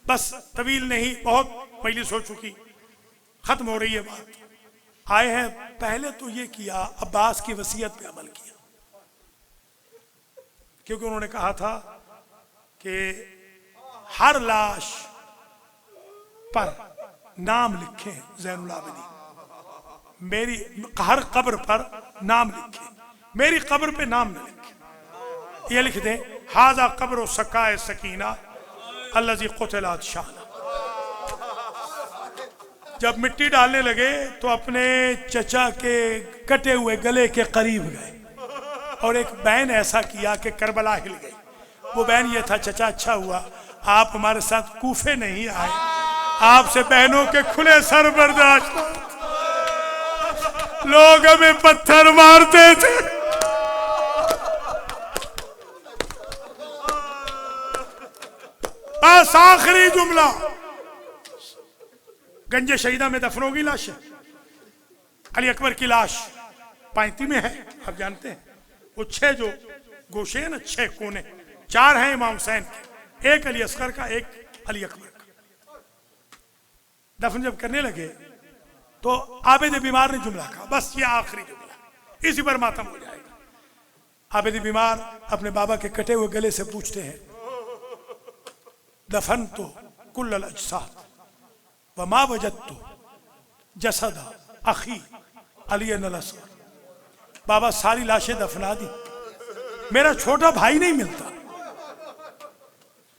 बस तवील नहीं, बहुत मजलिस हो चुकी, खत्म हो रही है बात। आए हैं, पहले तो ये किया, अब्बास की वसीयत पे अमल किया, क्योंकि उन्होंने कहा था कि हर लाश पर नाम लिखे ज़ैनुल आबिदीन, मेरी हर कब्र पर नाम लिखे, मेरी कब्र पे नाम न लिखे। ये लिख दें, हाजा कब्र सकाए सकीना अल्लज़ी क़ुतिला शाना। जब मिट्टी डालने लगे तो अपने चचा के कटे हुए गले के करीब गए और एक बैन ऐसा किया कि करबला हिल गई। वो बैन ये था, चचा अच्छा हुआ आप हमारे साथ कूफे नहीं आए, आपसे बहनों के खुले सर बर्दाश्त, लोग हमें पत्थर मारते थे। बस आखिरी जुमला, गंजे शहीदा में दफन होगी लाश, अली अकबर की लाश पाइती में है, आप जानते हैं वो 6 जो गोशे हैं ना, 6 कोने, 4 हैं इमाम हुसैन के, एक अली असगर का, एक अली अकबर का। दफन जब करने लगे तो आबिद बीमार ने जुमला कहा, बस ये आखिरी जुमला, इसी पर मातम हो जाएगा। आबिद बीमार अपने बाबा के कटे हुए गले से पूछते हैं, दफन तो कुल्ल अजसाद वमा वजदतु जसदा अखी अली असगर। बाबा सारी लाशें दफना दी, मेरा छोटा भाई नहीं मिलता,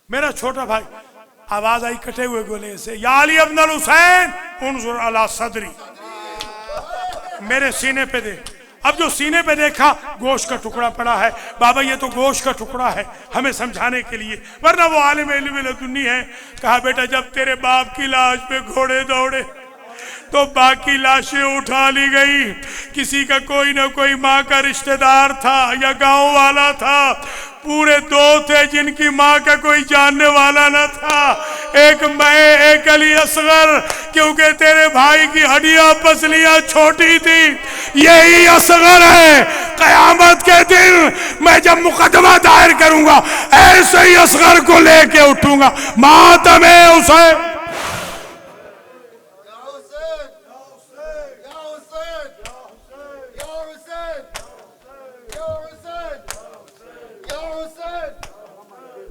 मेरा छोटा भाई। आवाज आई कटे हुए गोले से, या अली इब्न हुसैन उन्जुर अला सदरी, मेरे सीने पे देख। अब जो सीने पे देखा गोश्त का टुकड़ा पड़ा है। बाबा ये तो गोश्त का टुकड़ा है, हमें समझाने के लिए, वरना वो आलिम इल्म लदुन्नी है। कहा बेटा जब तेरे बाप की लाश पे घोड़े दौड़े तो बाकी लाशें उठा ली गई, किसी का कोई ना कोई माँ का रिश्तेदार था या गांव वाला था, पूरे 2 थे जिनकी माँ का कोई जानने वाला न था, एक मैं एक अली असगर, क्योंकि तेरे भाई की हड्डियां पसलियां छोटी थी, यही असगर है। कयामत के दिन मैं जब मुकदमा दायर करूंगा ऐसे ही असगर को लेके उठूंगा, मातम है उसे।